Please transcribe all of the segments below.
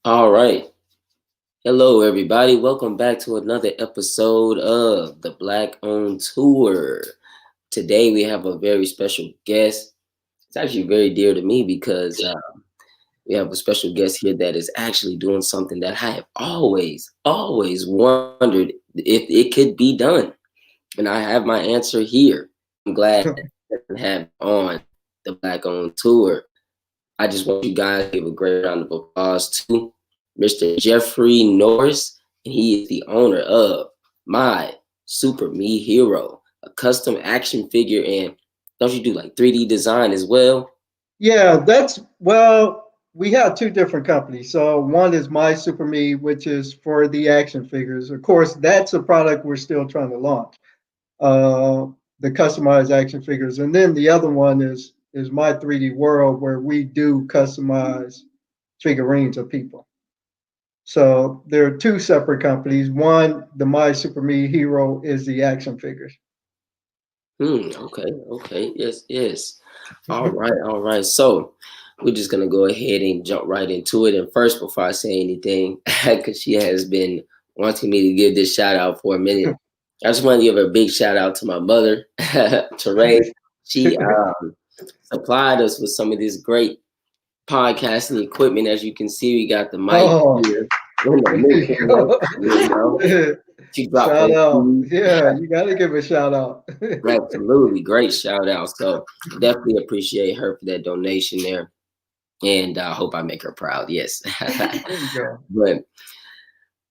All right. Hello, everybody. Welcome back to another episode of the Black Owned Tour. Today, we have a very special guest. It's actually very dear to me because we have a special guest here that is actually doing something that I have always wondered if it could be done. And I have my answer here. I'm glad to have on the Black Owned Tour. I just want you guys to give a great round of applause to Mr. Jeffrey Norris, and he is the owner of My Super Me Hero, a custom action figure. And don't you do like 3D design as well? Yeah, well, we have two different companies. So one is My Super Me, which is for the action figures. Of course, that's a product we're still trying to launch, uh, the customized action figures. And then the other one is My 3D World, where we do customize figurines of people. So there are two separate companies. One, the My Super Me Hero, is the action figures. Okay. Yes. All right. So we're just gonna go ahead and jump right into it. And first, before I say anything, because she has been wanting me to give this shout out for a minute, I just want to give a big shout out to my mother, Teray. She supplied us with some of this great podcasting equipment. As you can see, we got the mic Oh, here. We're in the there mix, you go. She dropped Shout those out. keys. Yeah, you got to give a shout out. Absolutely. Great shout out. So definitely appreciate her for that donation there. And I hope I make her proud. Yes. There you go.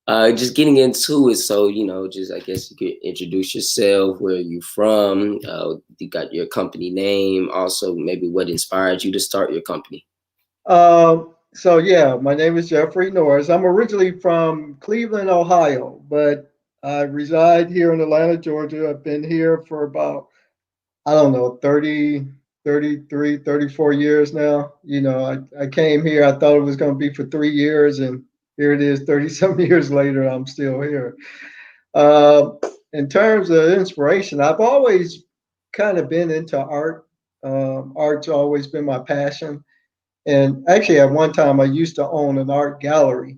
But just getting into it. So, just I guess you could introduce yourself, where you from, you got your company name, also maybe what inspired you to start your company. So yeah, my name is Jeffrey Norris. I'm originally from Cleveland, Ohio, but I reside here in Atlanta, Georgia. I've been here for about, I don't know, 30, 33, 34 years now. I came here, I thought it was going to be for 3 years, and here it is, 30 some years later, I'm still here. Uh, in terms of inspiration, I've always kind of been into art. Art's always been my passion. And actually, at one time, I used to own an art gallery,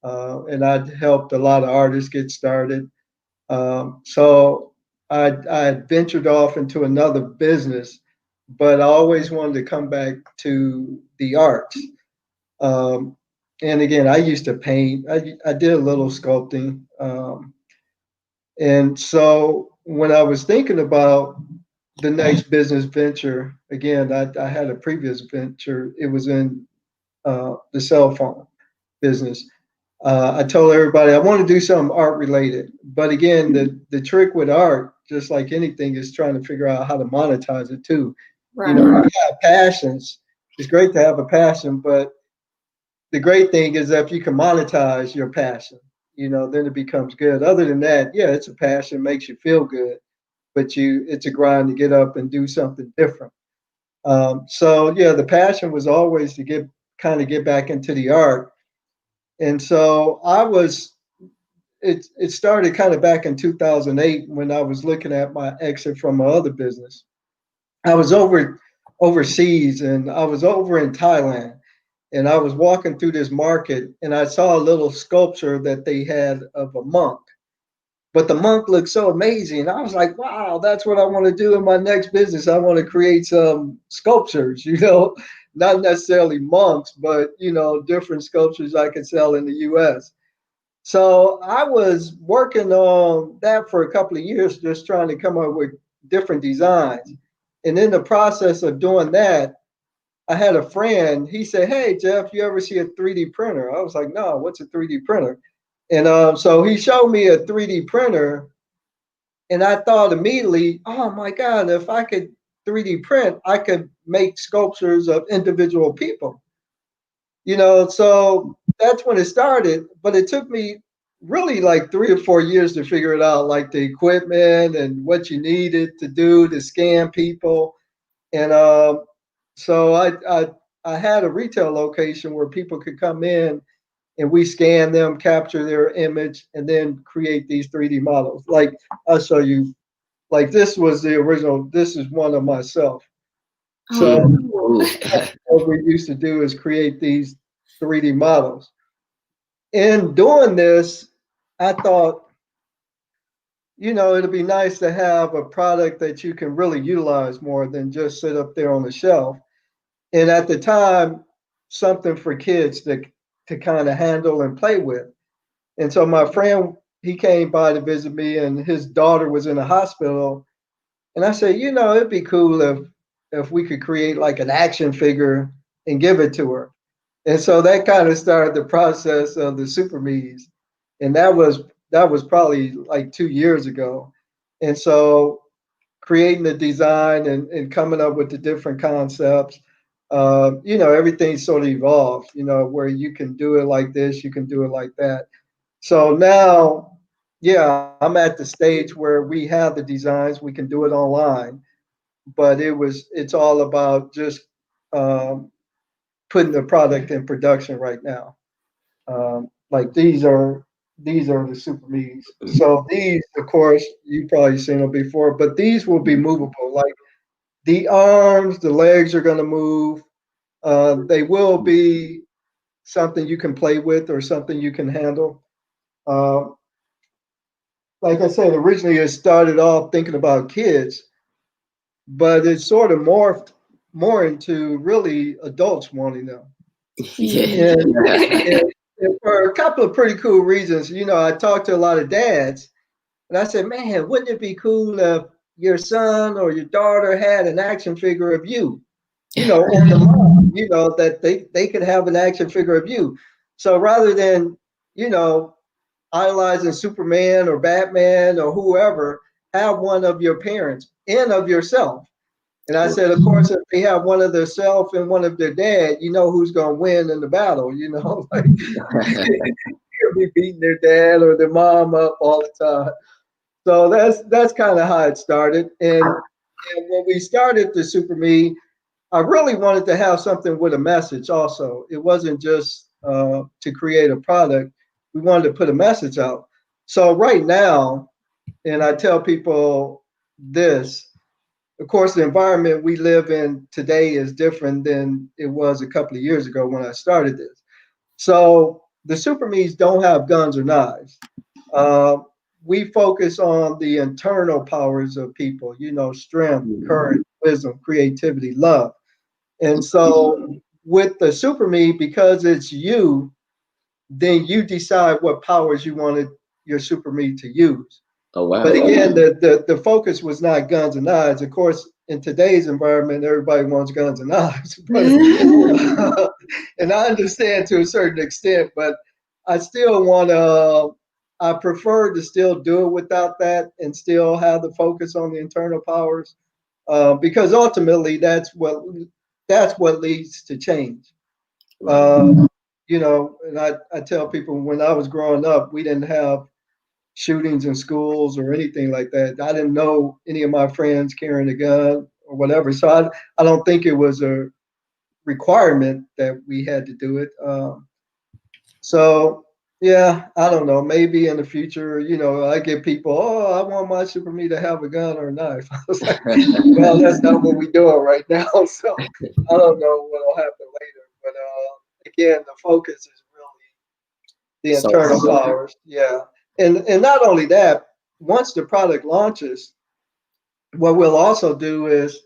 and I'd helped a lot of artists get started. So I ventured off into another business, but I always wanted to come back to the arts. Um, and again, I used to paint. I did a little sculpting. And so when I was thinking about the next business venture, again, I had a previous venture. It was in the cell phone business. I told everybody I want to do something art related. But again, the trick with art, just like anything, is trying to figure out how to monetize it too. You Right. have passions. It's great to have a passion, but the great thing is that if you can monetize your passion, then it becomes good. Other than that, yeah, it's a passion, makes you feel good, but it's a grind to get up and do something different. So yeah, the passion was always to get back into the art. And so it started kind of back in 2008 when I was looking at my exit from my other business. I was overseas, and I was over in Thailand, and I was walking through this market, and I saw a little sculpture that they had of a monk. But the monk looked so amazing. I was like, wow, that's what I want to do in my next business. I want to create some sculptures, not necessarily monks, but, different sculptures I could sell in the US. So I was working on that for a couple of years, just trying to come up with different designs. And in the process of doing that, I had a friend. He said, "Hey, Jeff, you ever see a 3D printer?" I was like, "No, what's a 3D printer?" And so he showed me a 3D printer, and I thought immediately, "Oh my God, if I could 3D print, I could make sculptures of individual people." So that's when it started. But it took me really like 3 or 4 years to figure it out, like the equipment and what you needed to do to scan people. And so I had a retail location where people could come in and we scan them, capture their image, and then create these 3D models. Like I'll show you. Like this was the original. This is one of myself. So Mm. what we used to do is create these 3D models. in doing this, I thought, it'd be nice to have a product that you can really utilize more than just sit up there on the shelf. And at the time, something for kids to kind of handle and play with. And so my friend, he came by to visit me, and his daughter was in the hospital. And I said, it'd be cool if we could create like an action figure and give it to her. And so that kind of started the process of the Super Me's. And that was probably like 2 years ago. And so creating the design and coming up with the different concepts, everything sort of evolved, where you can do it like this, you can do it like that. So now, yeah, I'm at the stage where we have the designs, we can do it online, but it's all about just um, putting the product in production right now. Like these are the Super Me's. So these, of course, you've probably seen them before, but these will be movable. Like the arms, the legs are going to move. They will be something you can play with or something you can handle. Uh, like I said, originally it started off thinking about kids, but it sort of morphed more into really adults wanting them. Yeah. And, and for a couple of pretty cool reasons, I talked to a lot of dads, and I said, man, wouldn't it be cool if your son or your daughter had an action figure of you, or the mom, that they could have an action figure of you. So rather than, you know, idolizing Superman or Batman or whoever, have one of your parents and of yourself. And I said, of course, if they have one of their self and one of their dad, you know who's going to win in the battle. Like you'll be beating their dad or their mom up all the time. So that's kind of how it started. And when we started the Super Me, I really wanted to have something with a message. Also, it wasn't just to create a product. We wanted to put a message out. So right now, and I tell people this, of course, the environment we live in today is different than it was a couple of years ago when I started this. So the super me's don't have guns or knives. Uh, we focus on the internal powers of people, strength, courage, wisdom, creativity, love. And so with the super me, because it's you, then you decide what powers you wanted your super me to use. Oh But wow. again, the focus was not guns and knives. Of course, in today's environment, everybody wants guns and knives. But and I understand to a certain extent, but I still want to. I prefer to still do it without that and still have the focus on the internal powers, because ultimately that's what leads to change. Right. Um, and I tell people when I was growing up, we didn't have shootings in schools or anything like that. I didn't know any of my friends carrying a gun or whatever. So I don't think it was a requirement that we had to do it. So yeah, I don't know. Maybe in the future, I get people, oh, I want my super me to have a gun or a knife. I was like, well, that's not what we're doing right now. So I don't know what'll happen later. But again, the focus is really the So internal powers. Yeah. And not only that, once the product launches, what we'll also do is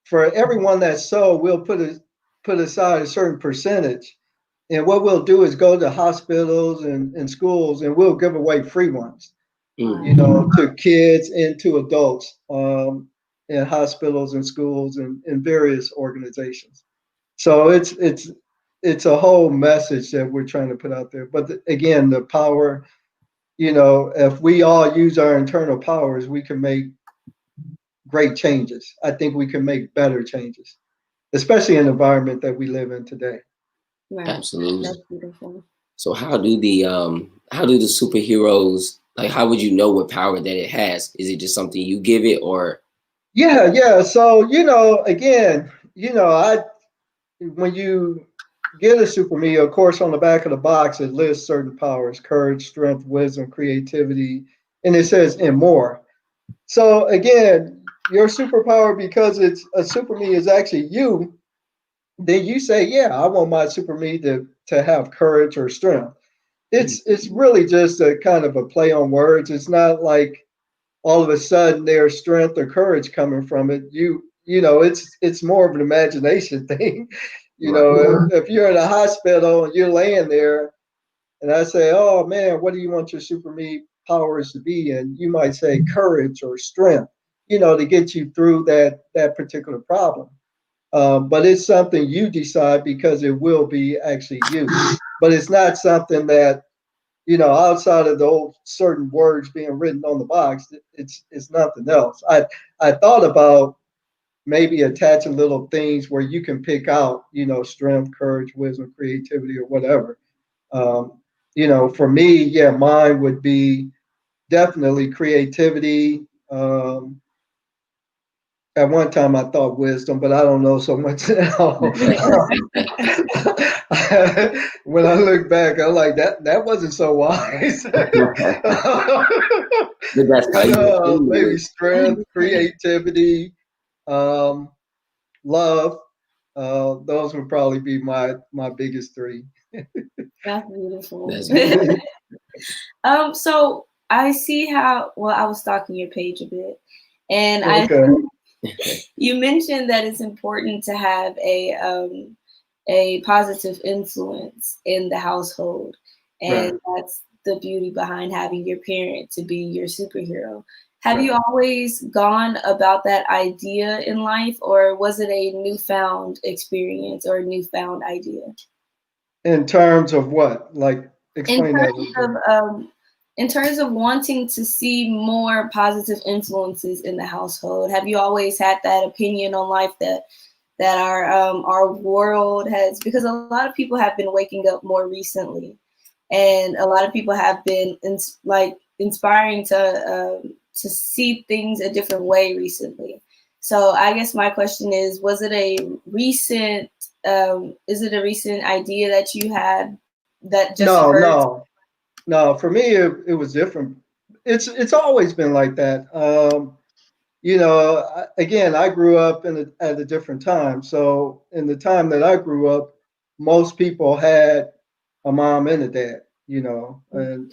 for everyone that's sold, we'll put aside a certain percentage. And what we'll do is go to hospitals and schools and we'll give away free ones, to kids and to adults, in hospitals and schools and various organizations. So it's a whole message that we're trying to put out there. But again, the power, if we all use our internal powers, we can make great changes. I think we can make better changes, especially in the environment that we live in today. absolutely. So how do the superheroes, like, how would you know what power that it has? Is it just something you give it, or Yeah, yeah. So, again, I when you get a super me, of course, on the back of the box, it lists certain powers: courage, strength, wisdom, creativity, and it says and more. So again, your superpower, because it's a super me, is actually you. Then you say, yeah, I want my super me to have courage or strength. It's really just a kind of a play on words. It's not like all of a sudden there's strength or courage coming from it. You know, it's more of an imagination thing. You Right. know, if you're in a hospital and you're laying there, and I say, "Oh man, what do you want your super me powers to be?" And you might say courage or strength, you know, to get you through that particular problem. But it's something you decide because it will be actually you. But it's not something that, you know, outside of the old certain words being written on the box. It's nothing else. I thought about maybe attaching little things where you can pick out, you know, strength, courage, wisdom, creativity, or whatever. Um, you know, for me, yeah, mine would be definitely creativity. At one time, I thought wisdom, but I don't know so much now. When I look back, I'm like that wasn't so wise. But that's how you No, assume maybe it. strength, creativity, um, love. Those would probably be my biggest three. That's beautiful. That's beautiful. So I see how well I was stalking your page a bit, and I Okay. you mentioned that it's important to have a positive influence in the household, Right. and that's the beauty behind having your parent to be your superhero. Have you Right. always gone about that idea in life, or was it a newfound experience or a newfound idea? In terms of what? Like, In explain that a little terms bit. of in terms of wanting to see more positive influences in the household, have you always had that opinion on life that our world has, because a lot of people have been waking up more recently, and a lot of people have been like inspiring to see things a different way recently. So I guess my question is, was it a recent is it a recent idea that you had that just No, occurred? no, no. For me, it was different. It's always been like that. You know, again, I grew up at a different time. So in the time that I grew up, most people had a mom and a dad. You know, and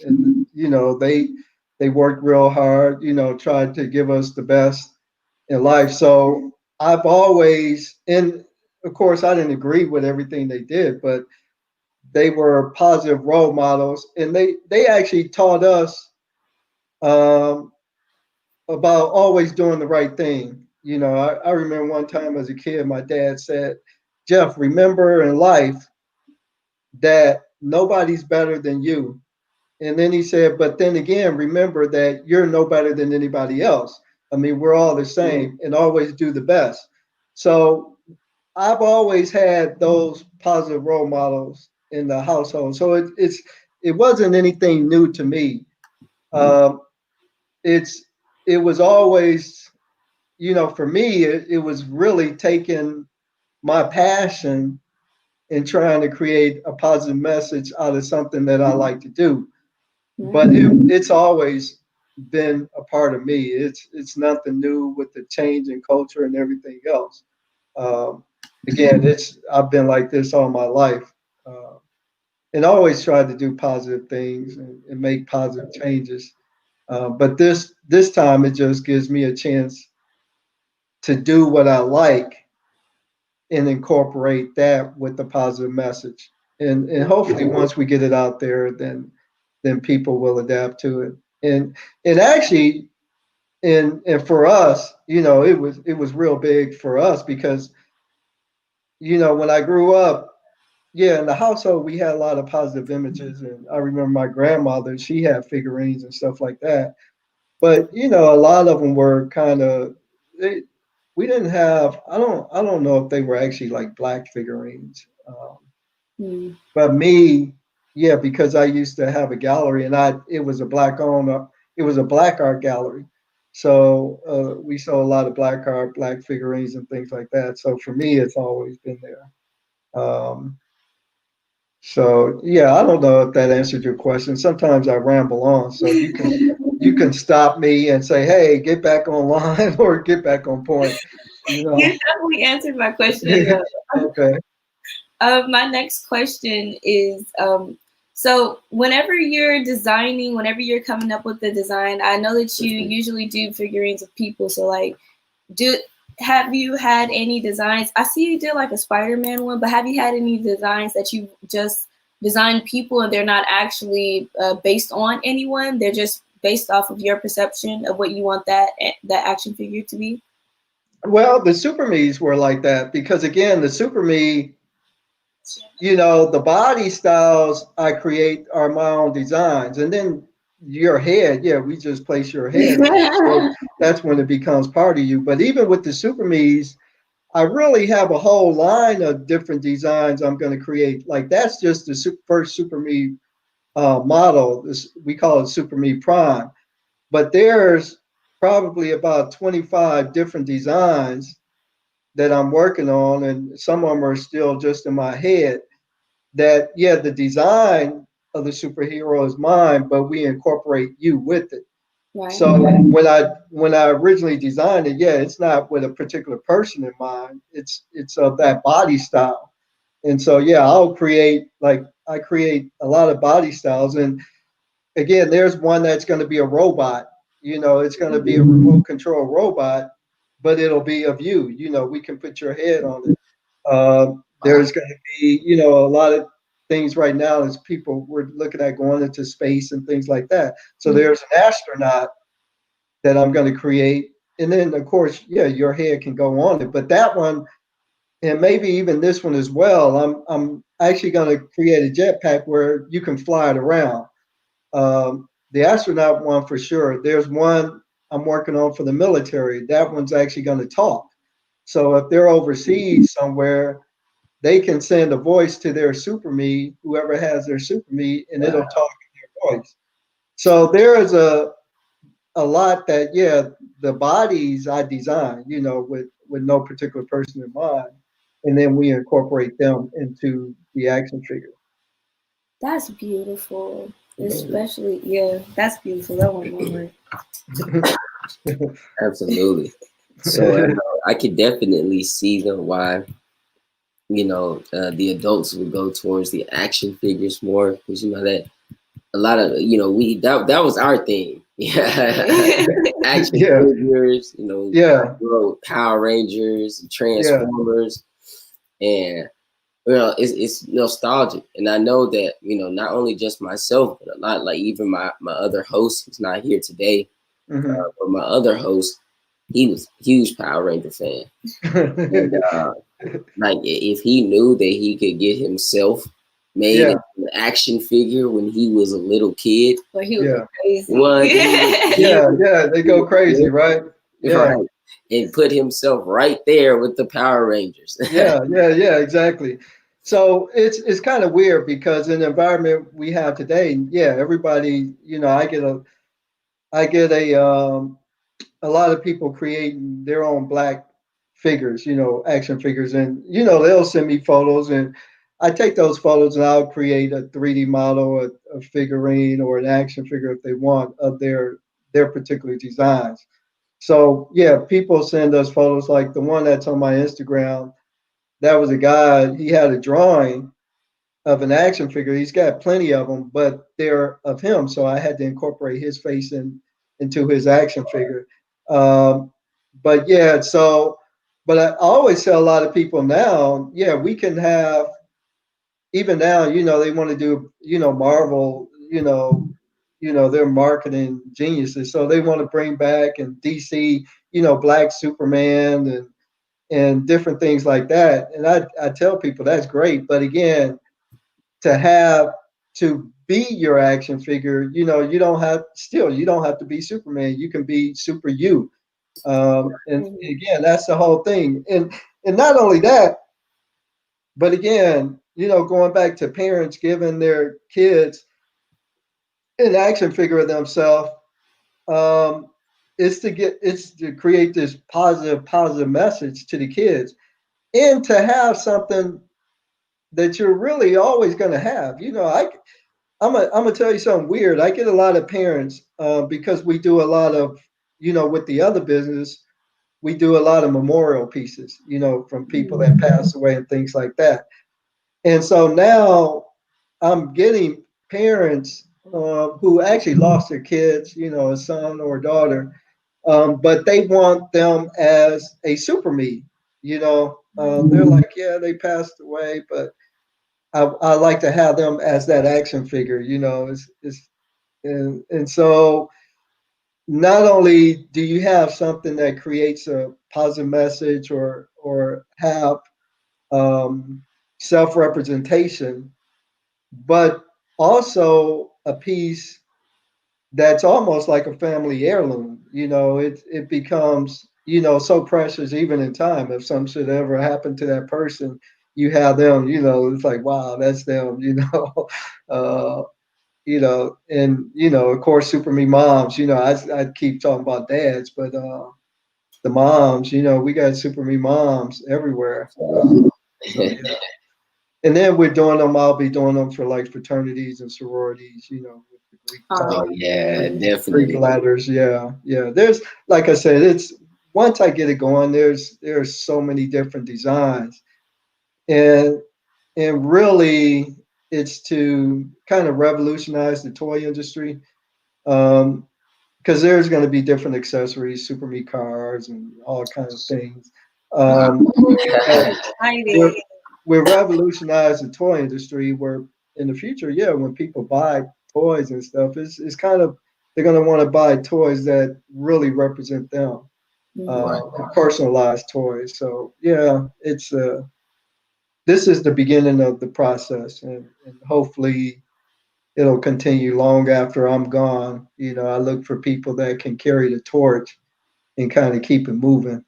you know they worked real hard. You know, tried to give us the best in life. So I've always, and of course, I didn't agree with everything they did, but they were positive role models, and they actually taught us um, about always doing the right thing. You know, I remember one time as a kid, my dad said, "Jeff, remember in life that nobody's better than you." And then he said, "But then again, remember that you're no better than anybody else. I mean, we're all the same, and always do the best." So I've always had those positive role models in the household. So it wasn't anything new to me. Um, it's it was always, you know, for me, it was really taking my passion and trying to create a positive message out of something that I like to do. But it's always been a part of me. It's nothing new with the change in culture and everything else. Um, Again, it's I've been like this all my life, uh, and always tried to do positive things and make positive changes. But this time, it just gives me a chance to do what I like and incorporate that with the positive message. And hopefully, once we get it out there, then people will adapt to it. And actually, and for us, you know, it was real big for us because, you know, when I grew up, yeah, in the household we had a lot of positive images, and I remember my grandmother, she had figurines and stuff like that. But you know, a lot of them were kind of we didn't have. I don't know if they were actually like black figurines. Mm-hmm. But me, yeah, because I used to have a gallery, and I it was a black owned. It was a black art gallery. So we saw a lot of black art, black figurines, and things like that. So for me, it's always been there. Um, So yeah, I don't know if that answered your question. Sometimes I ramble on, so you can stop me and say, "Hey, get back online," or "Get back on point." You know. You definitely answered my question. Okay. My next question is, So whenever you're designing, whenever you're coming up with the design, I know that you usually do figurines of people. So like, do have you had any designs? I see you did like a Spider-Man one, but have you had any designs that you just designed people and they're not actually based on anyone? They're just based off of your perception of what you want that action figure to be. Well, the Super Me's were like that because again, the Super Me, the body styles I create are my own designs, and then your head, yeah, we just place your head on it. So that's when it becomes part of you. But even with the Super Me's, I really have a whole line of different designs I'm going to create. Like that's just the first Super Me model. We call it Super Me Prime. But there's probably about 25 different designs that I'm working on, and some of them are still just in my head. That yeah, the design of the superhero is mine, but we incorporate you with it. Right. So when I originally designed it, yeah, it's not with a particular person in mind. It's of that body style. And so yeah, I create a lot of body styles. And again, there's one that's going to be a robot. It's going to be a remote control robot, but it'll be of you. We can put your head on it. There's going to be, a lot of things right now as people we're looking at going into space and things like that. So there's an astronaut that I'm going to create. And then, of course, yeah, your head can go on it. But that one, and maybe even this one as well, I'm actually going to create a jetpack where you can fly it around. The astronaut one for sure. There's one I'm working on for the military. That one's actually going to talk. So if they're overseas somewhere, they can send a voice to their super me, whoever has their super me, and it'll talk in their voice. So there is a lot that yeah, the bodies I design, with no particular person in mind, and then we incorporate them into the action figure. That's beautiful. Especially, yeah, that's beautiful. That one more. Absolutely. So I could definitely see why the adults would go towards the action figures more because that a lot of we that was our thing. Yeah, action Yeah, figures. yeah, Power Rangers, yeah. Transformers, and it's nostalgic. And I know that not only just myself, but a lot like even my other host who's not here today, Hmm. but my other host, he was a huge Power Ranger fan, and like if he knew that he could get himself made Yeah, an action figure when he was a little kid, But he would go yeah, crazy. what he yeah, would yeah. They go crazy, right? Yeah, right and put himself right there with the Power Rangers. yeah, yeah, yeah. Exactly. So it's kind of weird because in the environment we have today, yeah, everybody, I get a lot of people creating their own black figures, action figures, and they'll send me photos, and I take those photos and I'll create a 3D model, a figurine, or an action figure if they want of their particular designs. So yeah, people send us photos like the one that's on my Instagram. That was a guy. He had a drawing of an action figure. He's got plenty of them, but they're of him. So I had to incorporate his face into his action figure. Um, but yeah, but I always tell a lot of people now, yeah, we can have, even now, they want to do, Marvel, they're marketing geniuses. So they want to bring back and DC, Black Superman and different things like that. And I tell people that's great. But again, to have to be your action figure, you don't have to be Superman. You can be super you. And again, that's the whole thing. And not only that, but again, going back to parents giving their kids an action figure of themselves, um, it's to create this positive message to the kids, and to have something that you're really always going to have. I'm gonna tell you something weird. I get a lot of parents because we do a lot of, with the other business, we do a lot of memorial pieces, from people that pass away and things like that. And so now I'm getting parents who actually lost their kids, you know, a son or a daughter, but they want them as a super me. You know, they're like, yeah, they passed away, but I like to have them as that action figure. You know, and so not only do you have something that creates a positive message or have um, self representation, but also a piece that's almost like a family heirloom. You know, it becomes, you know, so precious even in time. If something should ever happen to that person, you have them. You know, it's like wow, that's them. You know, uh, you know, and you know, of course, super me moms. You know, I keep talking about dads, but the moms. You know, we got super me moms everywhere. So yeah. And then we're doing them. I'll be doing them for like fraternities and sororities. You know, with the Greek Oh yeah, Greek definitely. ladders. Yeah, yeah. There's like I said, it's once I get it going, there's so many different designs, and and really it's to kind of revolutionize the toy industry. Because there's going to be different accessories, super me cars, and all kind of things. Wow. Um, but we're Exciting. we're revolutionize the toy industry where in the future, yeah, when people buy toys and stuff, it's kind of they're gonna want to buy toys that really represent them, Right. and personalized toys. So yeah, it's this is the beginning of the process, and hopefully it'll continue long after I'm gone. You know, I look for people that can carry the torch and kind of keep it moving.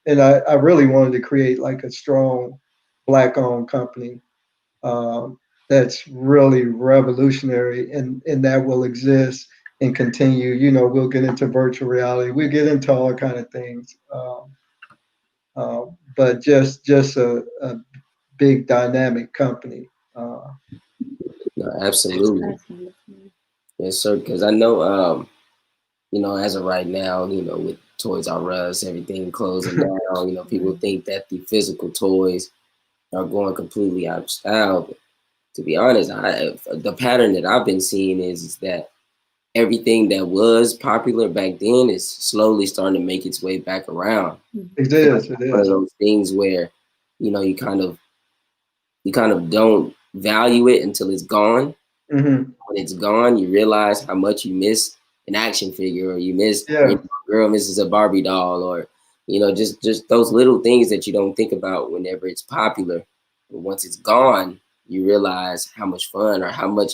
And I really wanted to create like a strong black-owned company that's really revolutionary and that will exist and continue. You know, we'll get into virtual reality, we'll get into all kind of things, but just a big dynamic company. No, It's, absolutely. That's wonderful. Yes, sir. Because I know, as of right now, with Toys R Us, everything closing down, people Mhm. think that the physical toys are going completely out of style. But to be honest, the pattern that I've been seeing is that everything that was popular back then is slowly starting to make its way back around. it I feel like is, it it's one of is. those things where, you kind of don't value it until it's gone. Hmm. When it's gone, you realize how much you miss an action figure, or you miss, Yeah, a girl misses a Barbie doll, or just those little things that you don't think about whenever it's popular. But once it's gone, you realize how much fun, or how much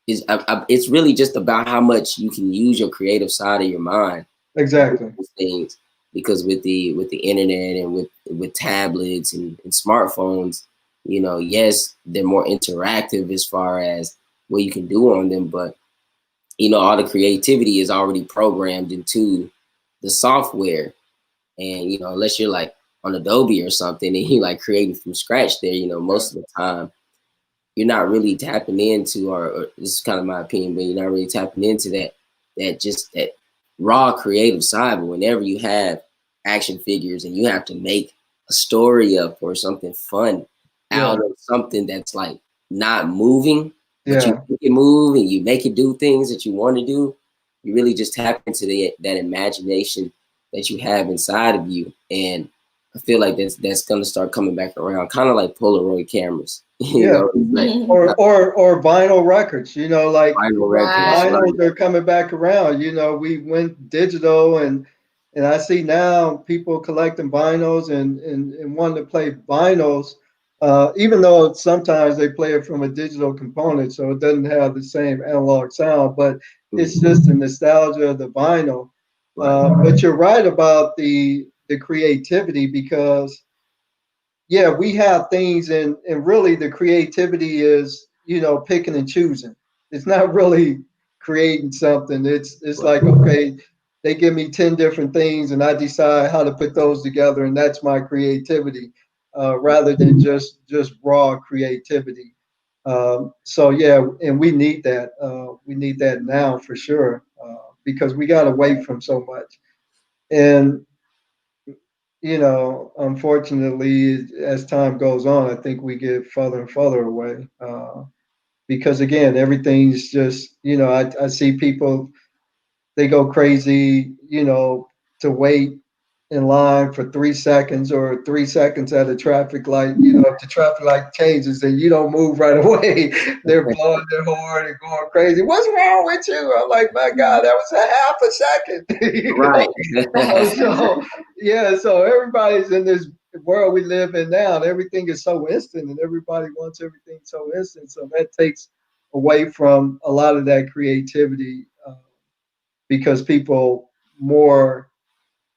it's really just about how much you can use your creative side of your mind to do exactly. those things. Because with the internet, and with tablets and smartphones, yes, they're more interactive as far as what you can do on them, but all the creativity is already programmed into the software. And unless you're like on Adobe or something, and you like creating from scratch there, Yeah, most of the time you're not really tapping into, or this is kind of my opinion, but you're not really tapping into that raw creative side. But whenever you have action figures and you have to make a story up, or something fun yeah, out of something that's like not moving, but you yeah, make it move and you make it do things that you want to do, you really just tap into that imagination that you have inside of you. And I feel like that's gonna start coming back around, kind of like Polaroid cameras. yeah. It's like Or vinyl records. You know, like vinyl records, Right. vinyls right? are coming back around. You know, we went digital, and I see now people collecting vinyls and wanting to play vinyls, even though sometimes they play it from a digital component, so it doesn't have the same analog sound. But it's Mhm. just the nostalgia of the vinyl. Right, But you're right about the creativity because yeah, we have things and really the creativity is, you know, picking and choosing. It's not really creating something. It's right. like, okay, they give me 10 different things and I decide how to put those together and that's my creativity, rather than just raw creativity. So yeah, and we need that. We need that now for sure, because we got away from so much. And you know, unfortunately, as time goes on, I think we get further and further away, because again, everything's just, I see people, they go crazy, to wait in line for 3 seconds or 3 seconds at a traffic light. If the traffic light changes and you don't move right away, they're blowing their horn and going crazy. What's wrong with you? I'm like, my God, that was a half a second. Right. So yeah, so everybody's in this world we live in now, and everything is so instant, and everybody wants everything so instant. So that takes away from a lot of that creativity, because people more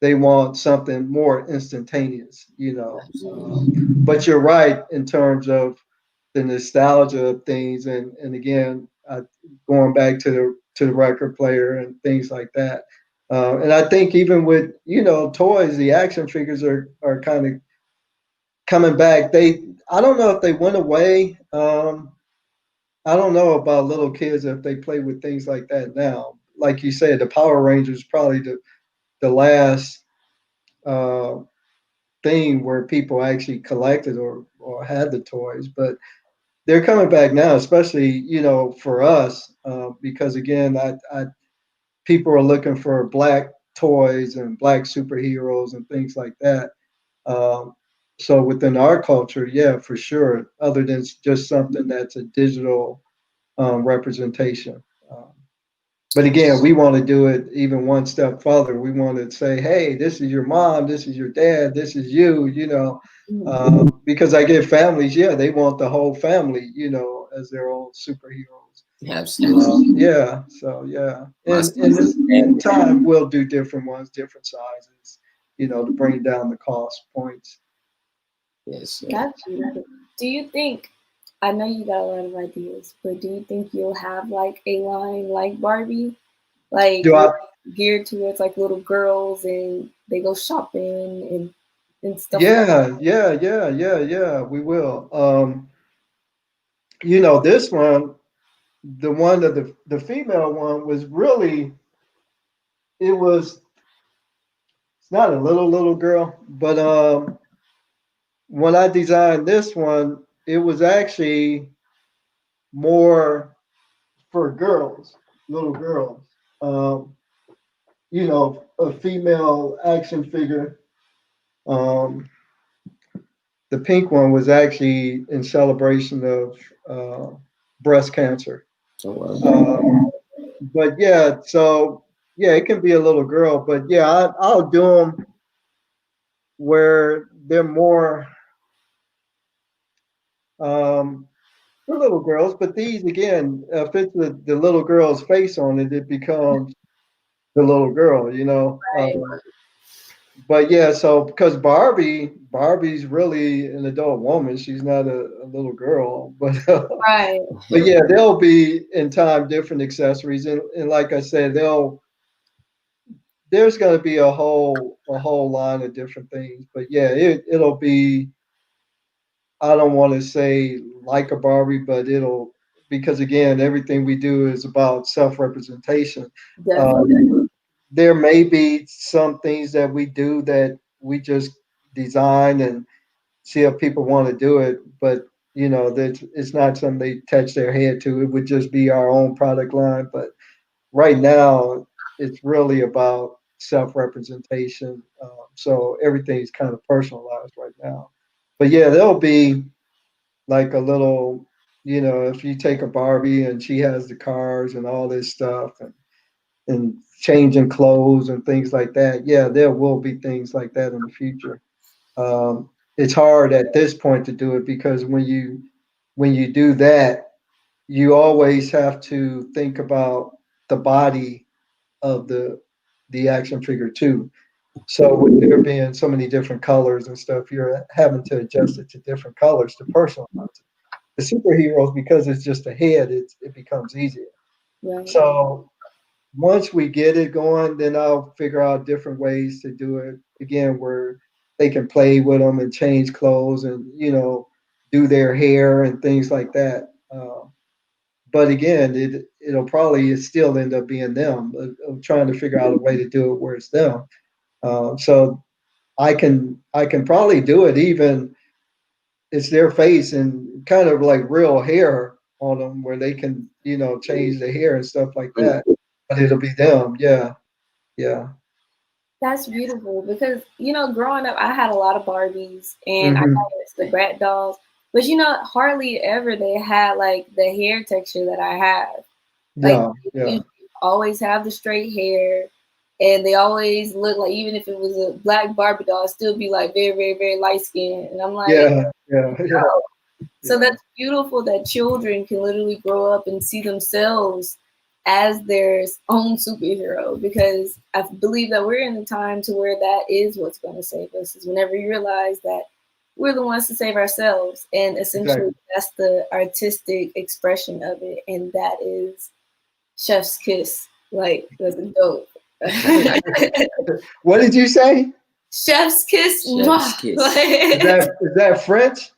they want something more instantaneous, but you're right in terms of the nostalgia of things, and again, going back to the record player and things like that. And I think even with toys, the action figures are kind of coming back. I don't know if they went away. I don't know about little kids if they play with things like that now. Like you said, the Power Rangers probably the last uh, thing where people actually collected or had the toys, but they're coming back now, especially for us, because again, people are looking for black toys and black superheroes and things like that. Um, so within our culture, yeah, for sure. Other than just something that's a digital representation. Um, but again, we want to do it even one step further. We want to say, hey, this is your mom, this is your dad, this is you, because I get families, yeah, they want the whole family, as their own superheroes. Absolutely. Yeah, so yeah. My And in time, we'll do different ones, different sizes, to bring down the cost points. yes, sir. Got you. Do you think, I know you got a lot of ideas, but do you think you'll have like a line like Barbie, like Do I? geared towards like little girls and they go shopping and stuff like Yeah, yeah, yeah, yeah, yeah, we will. This one, the one that the female one was really, it was, it's not a little girl, but when I designed this one, it was actually more for girls, little girls. Um, a female action figure. Um, the pink one was actually in celebration of breast cancer. Oh, well. Um, but yeah, so yeah, it can be a little girl, but yeah, I'll do them where they're more um, for little girls. But these again, if it's the little girl's face on it, it becomes the little girl, that. But yeah, so because Barbie's really an adult woman. She's not a little girl, but Right. but yeah, there'll be in time different accessories, and like I said, there's going to be a whole line of different things. But yeah, it'll be, I don't want to say like a Barbie, but it'll, because again, everything we do is about self representation. Definitely. There may be some things that we do that we just design and see if people want to do it, but that it's not something they touch their head to. It would just be our own product line. But right now, it's really about self-representation. So everything's kind of personalized right now. But yeah, there'll be like a little, if you take a Barbie and she has the cars and all this stuff, and changing clothes and things like that. Yeah, there will be things like that in the future. It's hard at this point to do it because when you do that, you always have to think about the body of the action figure too. So with there being so many different colors and stuff, you're having to adjust it to different colors to personalize it. The superheroes, because it's just a head, it becomes easier. Right. So once we get it going, then I'll figure out different ways to do it again, where they can play with them and change clothes and do their hair and things like that. But again, it'll probably still end up being them. I'm trying to figure out a way to do it where it's them. So I can probably do it even it's their face and kind of like real hair on them where they can, change the hair and stuff like Mm, that. But it'll be them. Yeah. Yeah. That's beautiful because growing up, I had a lot of Barbies and I Hmm. had the Brat dolls, but hardly ever they had like the hair texture that I have. Like Yeah. you Yeah. always have the straight hair, and they always look like even if it was a black Barbie doll, it'd still be like very, very, very light skinned. And I'm like, Yeah. Yeah. Yeah. oh. So Yeah. that's beautiful that children can literally grow up and see themselves as their own superhero because I believe that we're in a time to where that is what's going to save us is whenever you realize that we're the ones to save ourselves and essentially Exactly. that's the artistic expression of it and that is chef's kiss. Like that's dope. What did you say? Chef's kiss. chef's Mwah. kiss. Is Like, that French?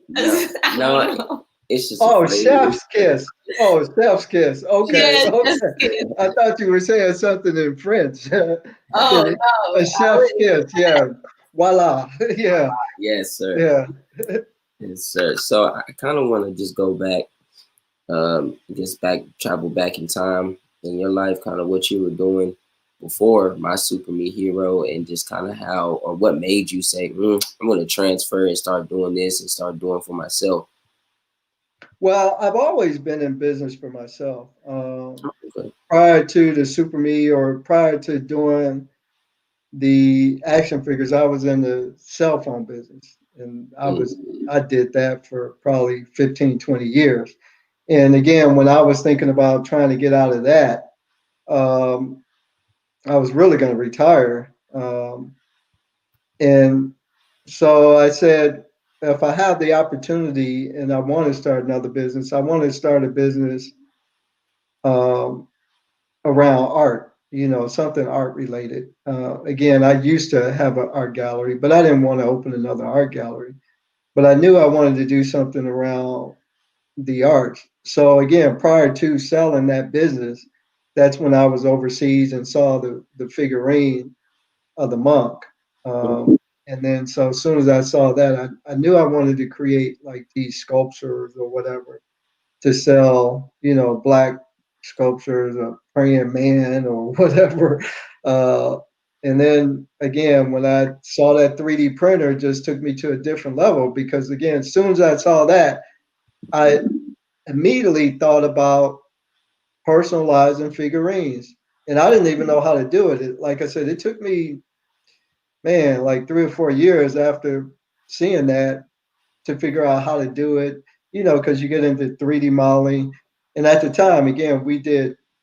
No, I no, don't know. it's just a Oh, phrase. chef's kiss. Oh, chef's kiss. Okay. Yeah, chef's Okay. kiss. I thought you were saying something in French. Oh Okay. no, A I chef's wish. kiss. Yeah. Voila. Yeah. Yes, sir. Yeah. Yes, sir. So I kind of want to just go back, just travel back in time in your life, kind of what you were doing before my super me hero, and just kind of how or what made you say, I'm going to transfer and start doing this and start doing for myself. Well, I've always been in business for myself. Okay. Prior to the Super Me or prior to doing the action figures, I was in the cell phone business. And Mm, I did that for probably 15, 20 years. And again, when I was thinking about trying to get out of that, um, I was really going to retire. And so I said, if I have the opportunity and I want to start another business, I want to start a business um, around art, something art related. Again, I used to have an art gallery, but I didn't want to open another art gallery. But I knew I wanted to do something around the arts. So again, prior to selling that business, that's when I was overseas and saw the figurine of the monk. mm, And then so as soon as I saw that, I knew I wanted to create like these sculptures or whatever to sell, black sculptures, a praying man or whatever. Uh, and then again, when I saw that 3D printer, it just took me to a different level because again, as soon as I saw that, I immediately thought about personalizing figurines. And I didn't even know how to do it. Like I said, it took me, man, like 3 or 4 years after seeing that to figure out how to do it, because you get into 3D modeling. And at the time, again,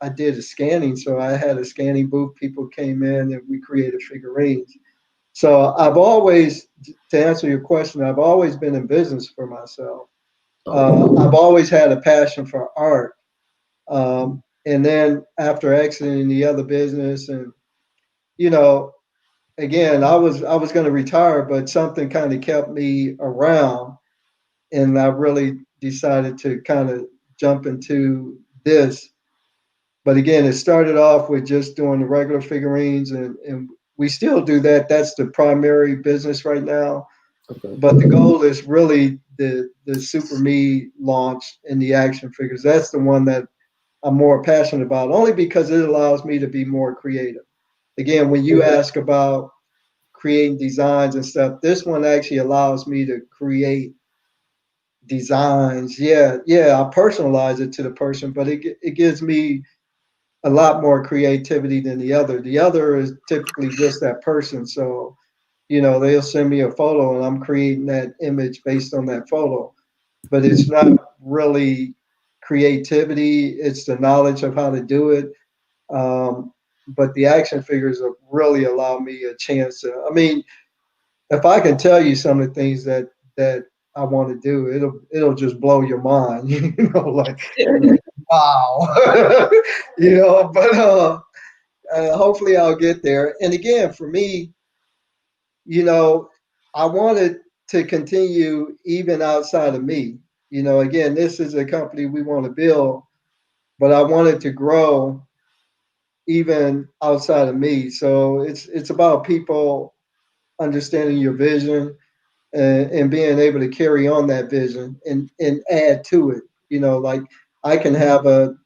I did a scanning. So I had a scanning booth. People came in and we created figurines. So to answer your question, I've always been in business for myself. okay. I've always had a passion for art. And then after exiting the other business and, you know, again, I was going to retire, but something kind of kept me around and I really decided to kind of jump into this. But again, it started off with just doing the regular figurines, and we still do that. That's the primary business right now. Okay. But the goal is really the Super Me launch and the action figures. That's the one that I'm more passionate about, only because it allows me to be more creative. Again, when you ask about creating designs and stuff, this one actually allows me to create designs. Yeah, yeah, I personalize it to the person, but it gives me a lot more creativity than the other. The other is typically just that person. So, they'll send me a photo and I'm creating that image based on that photo. But it's not really creativity, it's the knowledge of how to do it. But the action figures really allow me a chance to, I mean, if I can tell you some of the things that I want to do, it'll just blow your mind. Like wow, But hopefully I'll get there. And again, for me, you know, I wanted to continue even outside of me. Again, this is a company we want to build, but I wanted to grow even outside of me. So it's about people understanding your vision and being able to carry on that vision and add to it. Like I can have a,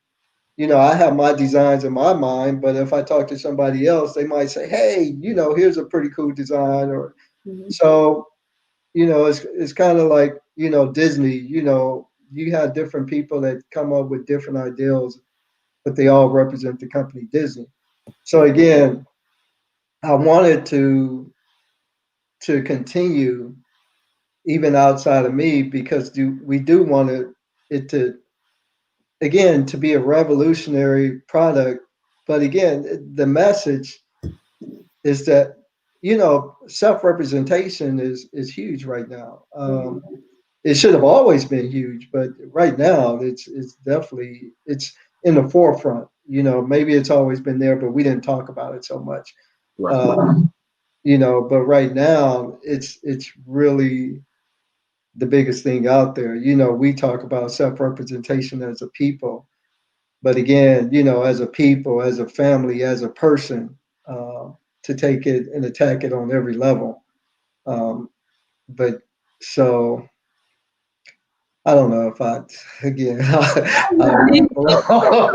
I have my designs in my mind, but if I talk to somebody else, they might say, hey, here's a pretty cool design. Or Mhm. so, it's kind of like, Disney, you have different people that come up with different ideals, but they all represent the company Disney. So again, I wanted to continue even outside of me because we do want it to, again, to be a revolutionary product. But again, the message is that, self-representation is huge right now. It should have always been huge, but right now it's definitely it's in the forefront. Maybe it's always been there, but we didn't talk about it so much. Right. Um, but right now it's really the biggest thing out there. We talk about self-representation as a people, but again, as a people, as a family, as a person, uh, to take it and attack it on every level. But so I don't know if I, again, I ramble on.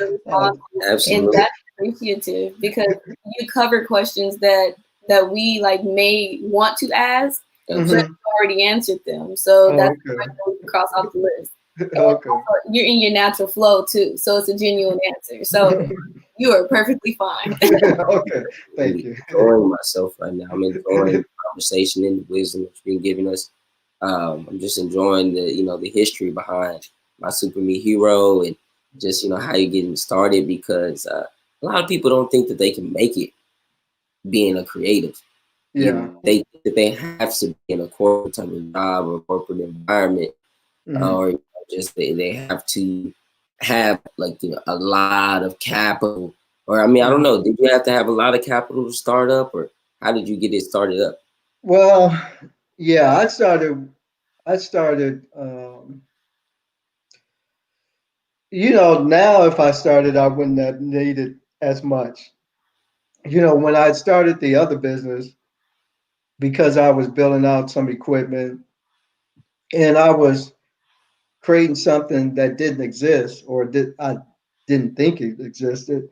Response, and Absolutely. that's appreciative because you cover questions that we like may want to ask, but Absolutely. Mhm. you already answered them. So Oh, that's okay. why we can cross off the list. And Okay. also, you're in your natural flow too, so it's a genuine answer. So you are perfectly fine. Okay. I'm Thank you. enjoying myself right now. I'm enjoying the conversation and the wisdom that's been given us. I'm just enjoying the history behind my super me hero and just how you're getting started because a lot of people don't think that they can make it being a creative. Yeah. They think that they have to be in a corporate type of job or corporate environment, Mhm. or just they have to have like a lot of capital. Or I mean, I don't Mhm. know. Did you have to have a lot of capital to start up, or how did you get it started up? Well, yeah, I started, now if I started, I wouldn't have needed as much. When I started the other business, because I was building out some equipment and I was creating something that didn't exist or I didn't think it existed,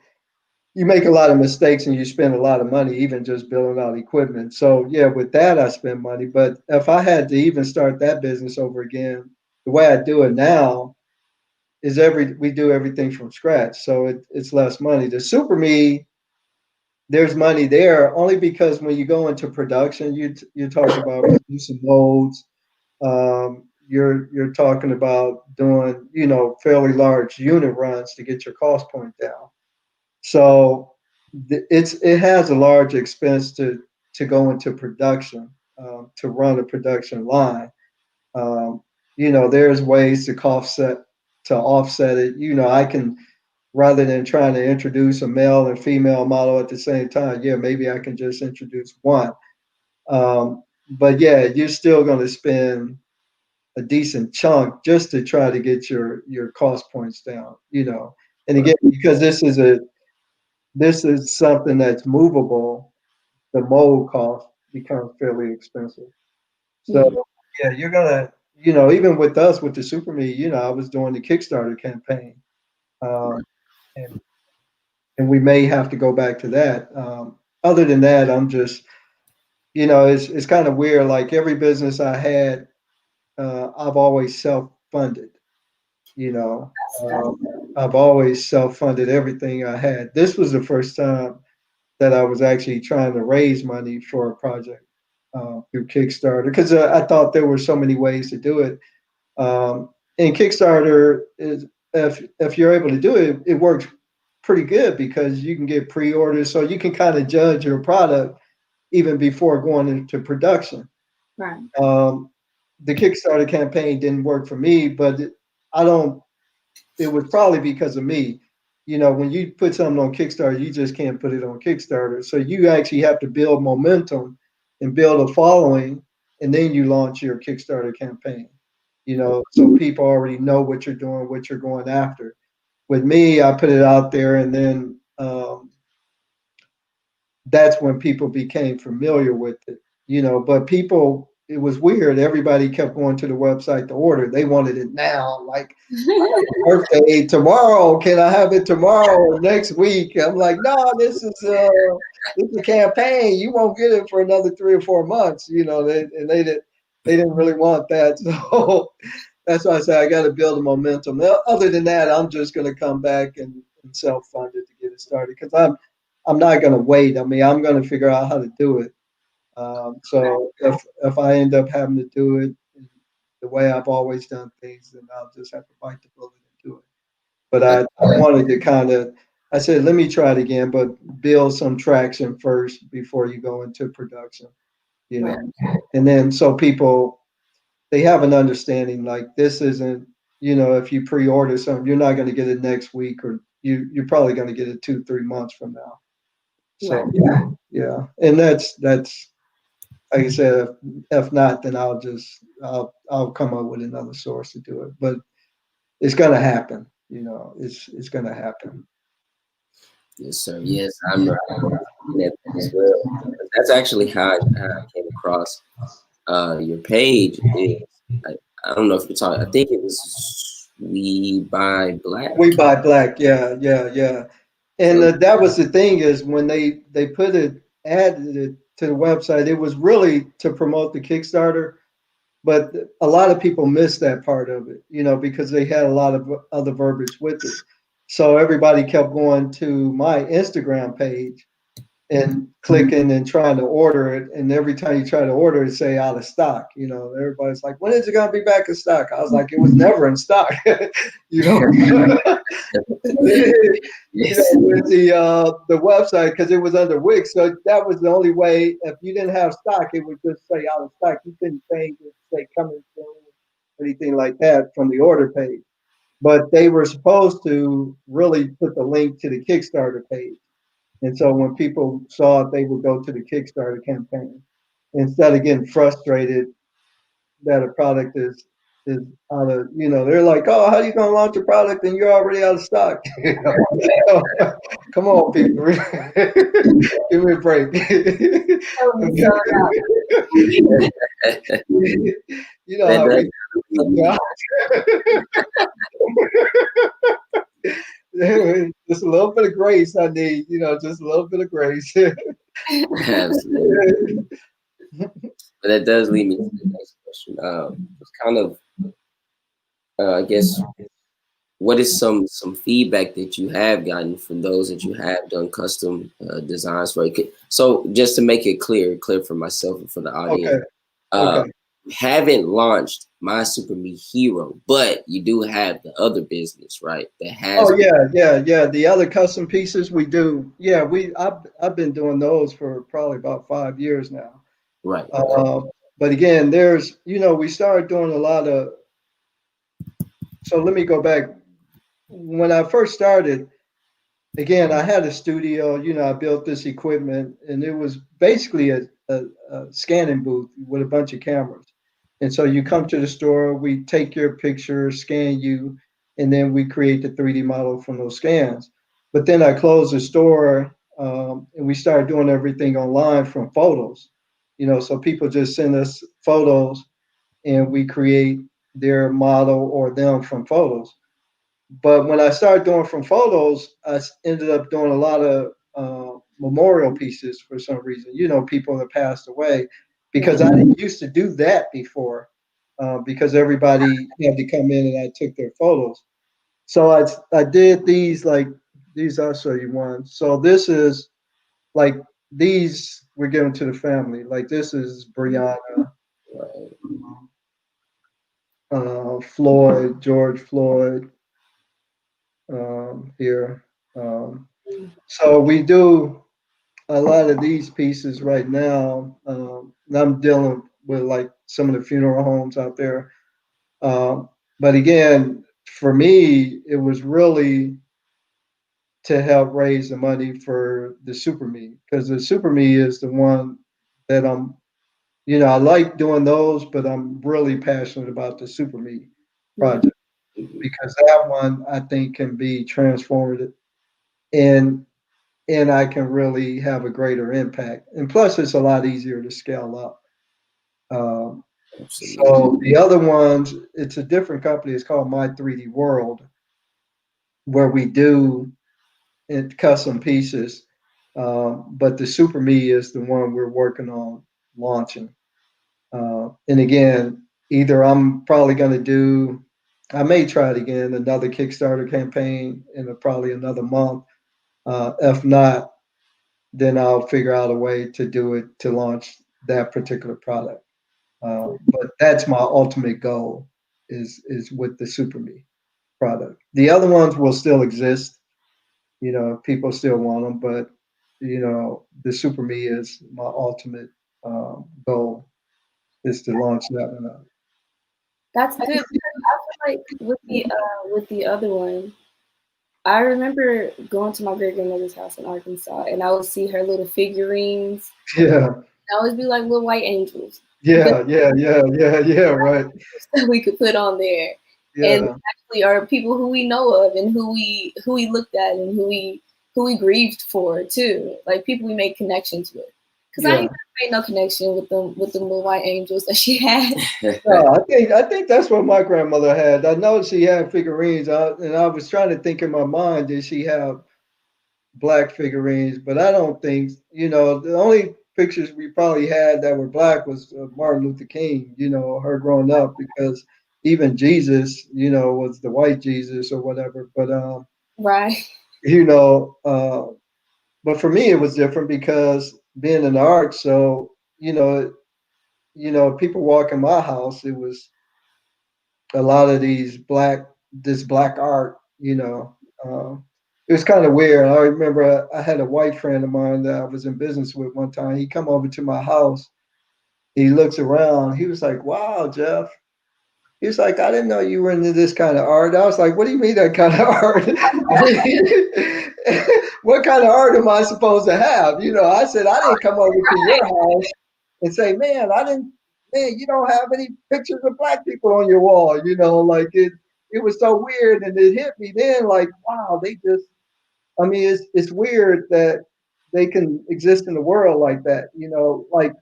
you make a lot of mistakes and you spend a lot of money even just building out equipment. So yeah, with that I spend money. But if I had to even start that business over again, the way I do it now is we do everything from scratch. So it's less money. The super me, there's money there only because when you go into production, you talk about producing molds. You're talking about doing fairly large unit runs to get your cost point down. So it has a large expense to go into production, to run a production line. Um, there's ways to offset it. I can, rather than trying to introduce a male and female model at the same time, yeah, maybe I can just introduce one. But yeah, you're still going to spend a decent chunk just to try to get your cost points down. And again, because this is something that's movable, the mold cost becomes fairly expensive. So Mhm. yeah, you're gonna, even with us with the Super Me, I was doing the Kickstarter campaign, um, and we may have to go back to that. Other than that, I'm just, it's kind of weird. Like every business I had, I've always self-funded. You know, That's I've always self-funded everything I had. This was the first time that I was actually trying to raise money for a project through Kickstarter because I thought there were so many ways to do it. And Kickstarter is, if you're able to do it, it works pretty good because you can get pre-orders, so you can kind of judge your product even before going into production. right. Um, the Kickstarter campaign didn't work for me, but I don't. It was probably because of me. When you put something on Kickstarter, you just can't put it on Kickstarter. So you actually have to build momentum and build a following, and then you launch your Kickstarter campaign. So people already know what you're doing, what you're going after. With me, I put it out there, and then that's when people became familiar with it. But people, it was weird. Everybody kept going to the website to order. They wanted it now. Like, birthday tomorrow. Can I have it tomorrow or next week? I'm like, no, this is a campaign. You won't get it for another 3 or 4 months. They didn't really want that. So that's why I say I got to build a momentum. Other than that, I'm just going to come back and self fund it to get it started because I'm not going to wait. I mean, I'm going to figure out how to do it. So if I end up having to do it the way I've always done things, then I'll just have to bite the bullet and do it. But I wanted to kind of, I said, let me try it again, but build some traction first before you go into production, you Right. know. And then so people, they have an understanding like this isn't, if you pre-order something, you're not going to get it next week or you're probably going to get it 2, 3 months from now. Right. So yeah, and that's like I said, if not, then I'll come up with another source to do it. But it's gonna happen. It's gonna happen. Yes, sir. Yes, I'm looking at that as well. That's actually how I came across your page. I, I don't know if you're talking. I think it was We Buy We Black. buy black, yeah, yeah, yeah. And So that was the thing is when they put it added it to the website, it was really to promote the Kickstarter. But a lot of people missed that part of it, because they had a lot of other verbiage with it. So everybody kept going to my Instagram page and clicking and trying to order it. And every time you try to order it, say out of stock. Everybody's like, when is it gonna be back in stock? I was like, it was never in stock. you know, yes, with the website because it was under Wix. So that was the only way. If you didn't have stock, it would just say out of stock. You couldn't change it, say coming soon, anything like that from the order page. But they were supposed to really put the link to the Kickstarter page. And so when people saw it, they would go to the Kickstarter campaign instead of getting frustrated that a product is out of, they're like, oh, how are you gonna launch a product and you're already out of stock? Come on, people, give me a break. Totally sold out. You know that how does we really just a little bit of grace I need, just a little bit of grace. absolutely. But that does lead me to the next question. It's kind of, I guess, what is some feedback that you have gotten from those that you have done custom designs for? So just to make it clear for myself and for the audience, Okay, uh, okay. you haven't launched My Super Me Hero, but you do have the other business, right? That has Oh yeah, yeah, yeah. The other custom pieces we do, yeah, I've been doing those for probably about 5 years now. right, right, Uh, but again, we started doing a lot of. So let me go back. When I first started, again, I had a studio. I built this equipment, and it was basically a scanning booth with a bunch of cameras. And so you come to the store, we take your picture, scan you, and then we create the 3D model from those scans. But then I closed the store, and we started doing everything online from photos. So people just send us photos, and we create their model or them from photos. But when I started doing from photos, ended up doing a lot of memorial pieces for some reason. People that passed away, because I didn't used to do that before, because everybody had to come in and I took their photos. So I did these like these. I'll show you one. So this is like these were given to the family. Like this is Brianna, right. Floyd, George Floyd, here. So we do a lot of these pieces right now. And I'm dealing with like some of the funeral homes out there. But again, for me, it was really to help raise the money for the Super Me because the Super Me is the one that I like doing those, but I'm really passionate about the Super Me project because that one I think can be transformative. And and I can really have a greater impact. And plus, it's a lot easier to scale up. Um, Absolutely. so the other ones, it's a different company. It's called My 3D World, where we do custom pieces. But the Super Me is the one we're working on launching. And again, either I'm probably going to do, I may try it again, another Kickstarter campaign in probably another month. If not, then I'll figure out a way to do it to launch that particular product. But that's my ultimate goal is with the Super Me product. The other ones will still exist. People still want them, but the Super Me is my ultimate goal is to launch that one out. That's good because I feel like with the other one, I remember going to my great grandmother's house in Arkansas, and I would see her little figurines. Yeah, I always be like little white angels because yeah, right. that we could put on there, and Yeah, actually are people who we know of and who we looked at and who we grieved for too, like people we made connections with. Cause I ain't yeah. made no connection with them little white angels that she had. No, I think that's what my grandmother had. I know she had figurines, and I was trying to think in my mind, did she have black figurines? But I don't think, the only pictures we probably had that were black was Martin Luther King, her growing up, because even Jesus, was the white Jesus or whatever. But, Right. you know, uh, but for me, it was different because being in the arts, so, people walk in my house, it was a lot of this black art, it was kind of weird. I remember I had a white friend of mine that I was in business with one time. He come over to my house. He looks around. He was like, "Wow, Jeff." He was like, "I didn't know you were into this kind of art." I was like, "What do you mean that kind of art? What kind of art am I supposed to have?" I said, "I didn't come over to your house and say, man, I didn't, man, you don't have any pictures of black people on your wall." Like it was so weird, and it hit me then, like, wow, they just, I mean, it's weird that they can exist in the world like that. Like,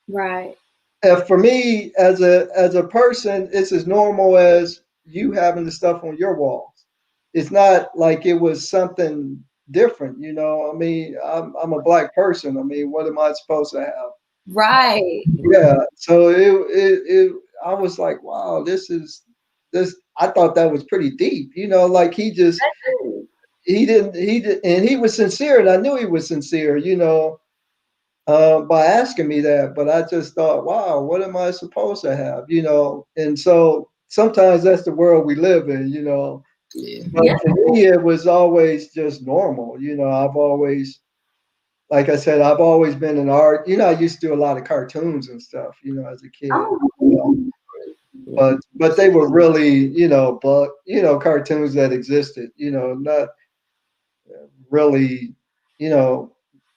Right. for me as a person, it's as normal as you having the stuff on your walls. It's not like it was something different. I mean, I'm a black person. I mean, what am I supposed to have? Right. Yeah, so I was like, wow, this. I thought that was pretty deep. Like he didn't, and he was sincere, and I knew he was sincere. By asking me that, but I just thought, wow, what am I supposed to have? And so sometimes that's the world we live in. Yeah. But Yeah. for me, it was always just normal. I've always, like I said, I've always been in art. I used to do a lot of cartoons and stuff, as a kid. Oh. But they were really, cartoons that existed, not really, you know,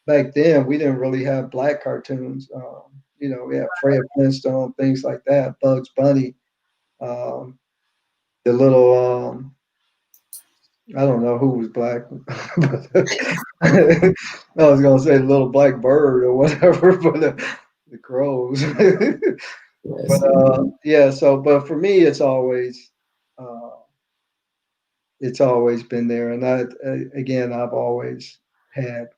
back then we didn't really have black cartoons. We had Fred Flintstone, things like that, Bugs Bunny, um, the little I don't know who was black. But I was gonna say little black bird or whatever, but the crows. But Yes. yeah, so but for me, uh, it's always been there, and again, I've always had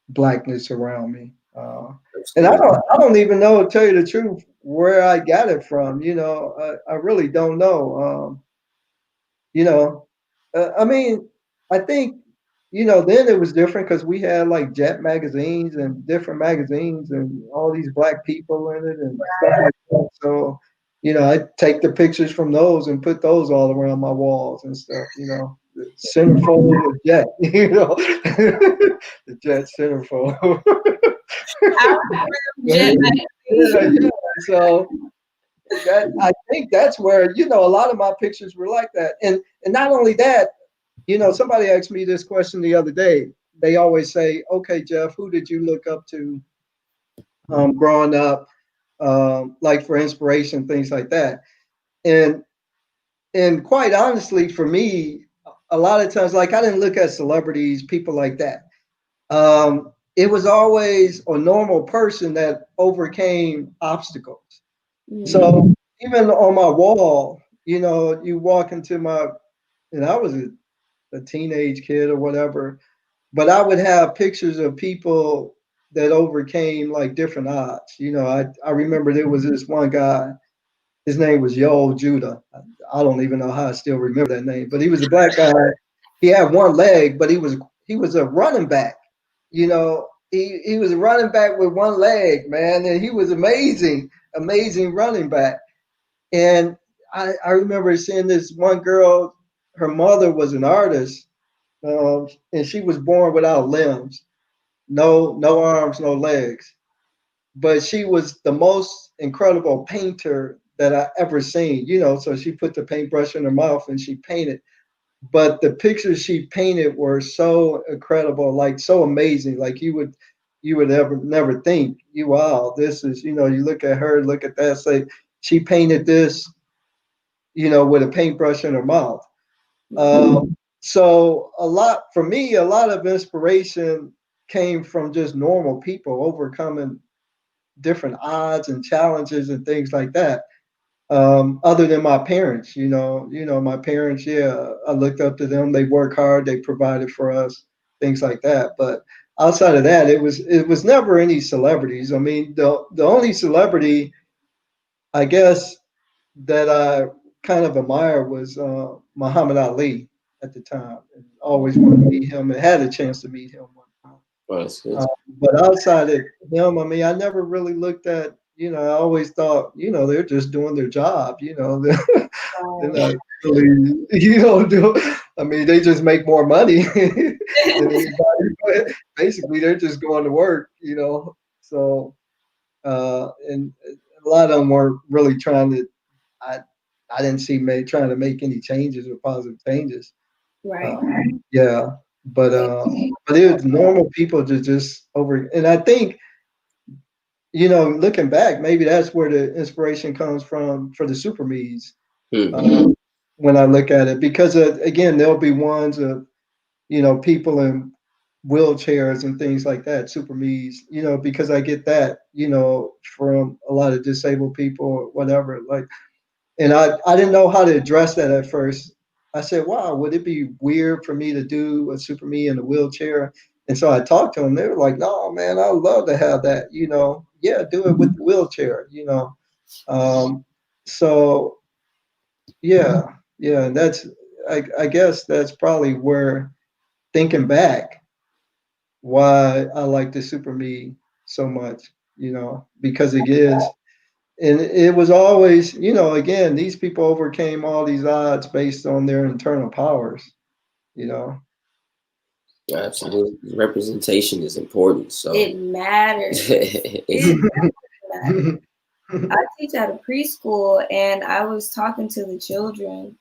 blackness around me, and I Absolutely. don't I don't even know, to tell you the truth, where I got it from. I really don't know. You know, I mean, I think, then it was different because we had like Jet magazines and different magazines and all these black people in it and stuff like that. So, I take the pictures from those and put those all around my walls and stuff. The centerfold of Jet. The Jet centerfold. I remember Jet Yeah, magazine. yeah. So that I think that's where, a lot of my pictures were like that. And not only that, somebody asked me this question the other day. They always say, "Okay, Jeff, who did you look up to growing up, like for inspiration, things like that?" And and quite honestly, for me, a lot of times, like I didn't look at celebrities, people like that. it was always a normal person that overcame obstacles. Mm. So even on my wall, you walk into my, and I was a teenage kid or whatever, but I would have pictures of people that overcame like different odds. I remember there was this one guy, his name was Yo Judah. I don't even know how I still remember that name, but he was a black guy. He had one leg, but he was a running back. He was a running back with one leg, man, and he was amazing, amazing running back. And I remember seeing this one girl. Her mother was an artist, and she was born without limbs, no arms, no legs. But she was the most incredible painter that I ever seen. So she put the paintbrush in her mouth and she painted. But the pictures she painted were so incredible, like so amazing. Like you would ever never think, wow, this is, you look at her, look at that, say she painted this, with a paintbrush in her mouth. So a lot for me, a lot of inspiration came from just normal people overcoming different odds and challenges and things like that. Other than my parents, my parents, yeah, I looked up to them. They work hard, they provided for us, things like that. But outside of that, it was never any celebrities. I mean, the only celebrity, I guess, that I kind of admire was Muhammad Ali at the time. And always wanted to meet him and had a chance to meet him one time. Well, that's good. Uh, but outside of him, I mean, I never really looked at, I always thought, they're just doing their job, they're Right. not really, I mean, they just make more money than anybody, but basically they're just going to work. So, and a lot of them weren't really trying to, I, I didn't see me trying to make any changes or positive changes. Right. Uh, yeah, but it was normal people to just over, and I think, looking back, maybe that's where the inspiration comes from for the super me's. Hmm. uh, when I look at it, because again, there'll be ones of, people in wheelchairs and things like that, super me's, because I get that, from a lot of disabled people or whatever. Like, and I didn't know how to address that at first. I said, wow, would it be weird for me to do a super me in a wheelchair? And so I talked to them. They were like, no, man, I would love to have that. Yeah, do it with the wheelchair. Um, so yeah, yeah, and I guess that's probably where, thinking back, why I like the super me so much, because it is, and it was always, again, these people overcame all these odds based on their internal powers, you know. Absolutely. Representation is important. So It matters. it's It matters. I teach at a preschool, and I was talking to the children,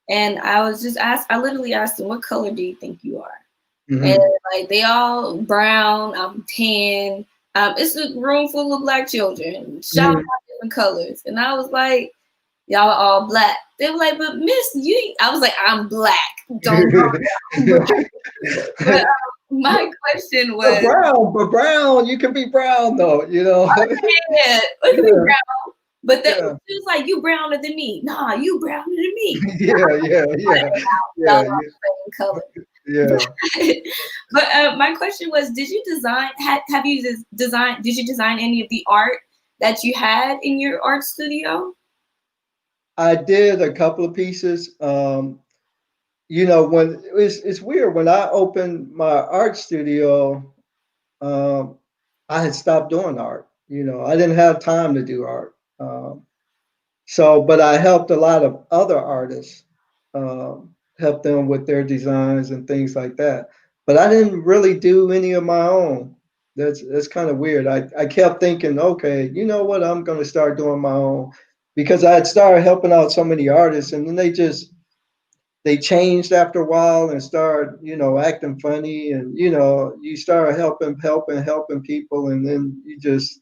and I was just I literally asked them, what color do you think you are? And Mhm. like they all brown, I'm tan. It's a room full of black children, shout Mhm. out different colors. And I was like, y'all are all black. They were like, but miss, you, I was like, I'm black. Don't know I'm black. But my question was, But brown, you can be brown though. yeah, look at me Yeah, brown. But that yeah, she was like, you browner than me. Nah, you browner than me. yeah, yeah, Like, yeah, y'all yeah, are the same color. yeah. But my question was, did you design? Have you designed? Did you design any of the art that you had in your art studio? I did a couple of pieces. When it's weird when I opened my art studio, um, I had stopped doing art. I didn't have time to do art. But I helped a lot of other artists, help them with their designs and things like that. But I didn't really do any of my own. That's kind of weird. I kept thinking, okay, you know what, I'm going to start doing my own, because I had started helping out so many artists, and then they changed after a while and started, acting funny, and you start helping people, and then you just,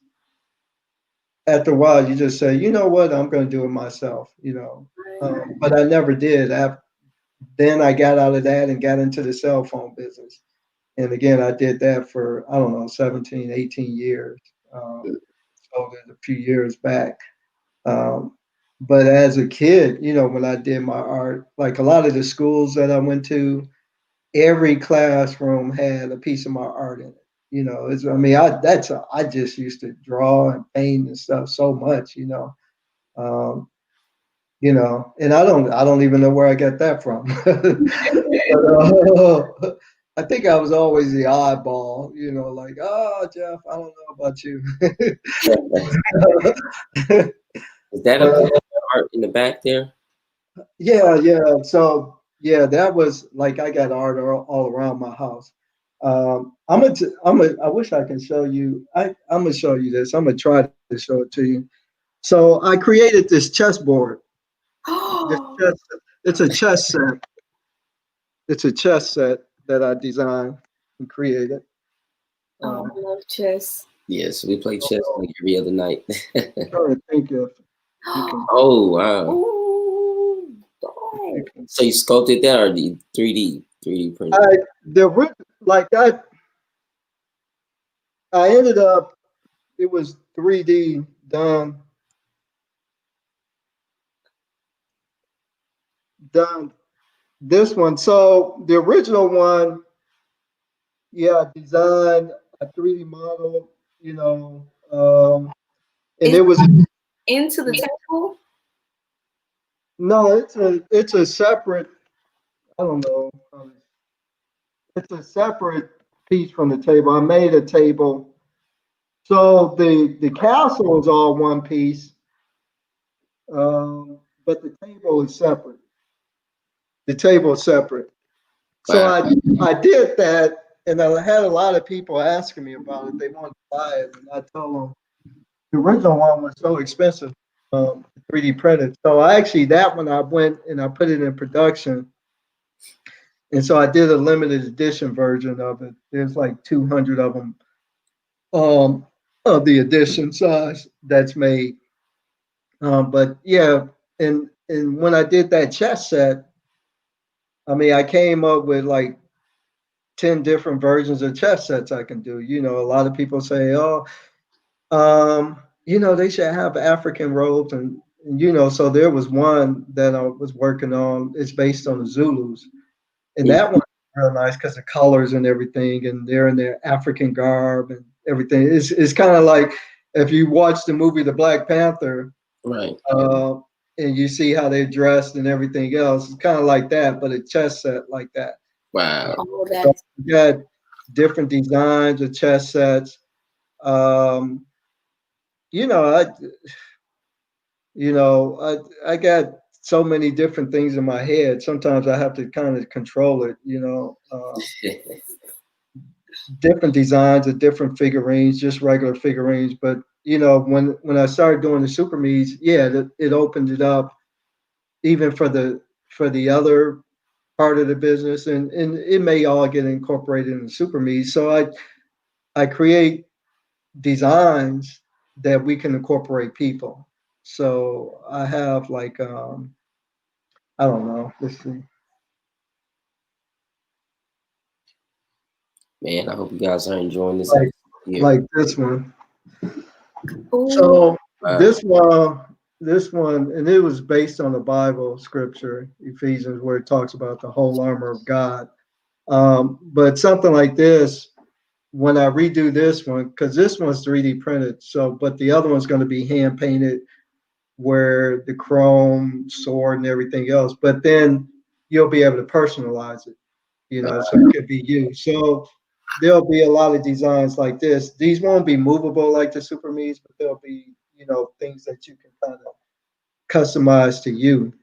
after a while, you just say, you know what, I'm going to do it myself. But I never did. Then I got out of that and got into the cell phone business. And again, I did that for, I don't know, 17, 18 years. Sold it a few years back. Um, but as a kid, when I did my art, like a lot of the schools that I went to, every classroom had a piece of my art in it. I mean, I just used to draw and paint and stuff so much. Um, and I don't even know where I got that from. But, I think I was always the oddball, like, oh, Jeff, I don't know about you. Is that a But piece of art in the back there? yeah, yeah. So yeah, that was like I got art all around my house. I wish I can show you. I'm gonna show you this. I'm gonna try to show it to you. So I created this chessboard. This Oh, chess, it's a chess set. It's a chess set that I designed and created. I Um, love chess. Yes, we play so chess like every other night. I'm trying to think if you can. Oh wow! Oh, If you boy. can. So you sculpted that or the 3D printed? I the ri- like I ended up. It was 3D done done this one. So the original one, yeah, I designed a 3D model, and Is it was into the table? no, it's a separate. I don't know. It's a separate piece from the table. I made a table, so the castle is all one piece, but the table is separate. The table is separate. So Wow. I did that, and I had a lot of people asking me about it. They wanted to buy it, and I told them the original one was so expensive, 3D printed. So I actually that one I went and I put it in production, and so I did a limited edition version of it. There's like 200 of them, of the edition size that's made. But yeah, and when I did that chess set, I mean, I came up with like 10 different versions of chess sets I can do. A lot of people say, oh, they should have African robes. And so there was one that I was working on. It's based on the Zulus. And Mm, that one real nice because the colors and everything, and they're in their African garb and everything. It's kind of like if you watch the movie The Black Panther, right. uh, and you see how they're dressed and everything else, it's kind of like that, but a chess set like that. Wow. Oh, So that's we got different designs of chess sets. Um, you know, I I got so many different things in my head. Sometimes I have to kind of control it. Different designs of different figurines, just regular figurines. But when I started doing the super meets, yeah, it opened it up even for the other part of the business, and it may all get incorporated in the super meets. So I create designs that we can incorporate people. So I have like I don't know, let's see. Man, I hope you guys are enjoying this Like episode here. like this one. oh, So Wow. this one, and it was based on the Bible scripture, Ephesians, where it talks about the whole armor of God. But something like this, when I redo this one, because this one's 3D printed, so but the other one's going to be hand painted where the chrome sword and everything else, but then you'll be able to personalize it, so it could be you. So there'll be a lot of designs like this. These won't be movable like the Super Me's, but there'll be, things that you can kind of customize to you.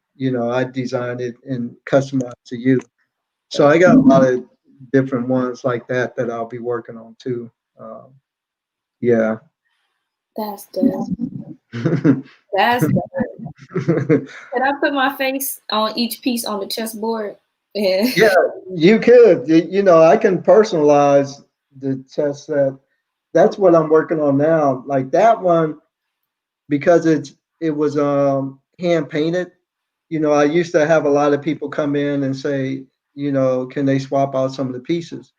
I designed it and customized to you. So I got a lot of different ones like that I'll be working on too. Yeah. that's dope. That's dope. Can I put my face on each piece on the chessboard? Yeah. Yeah, you could. I can personalize the test set. That's what I'm working on now. Like that one, because it was hand painted. I used to have a lot of people come in and say, can they swap out some of the pieces?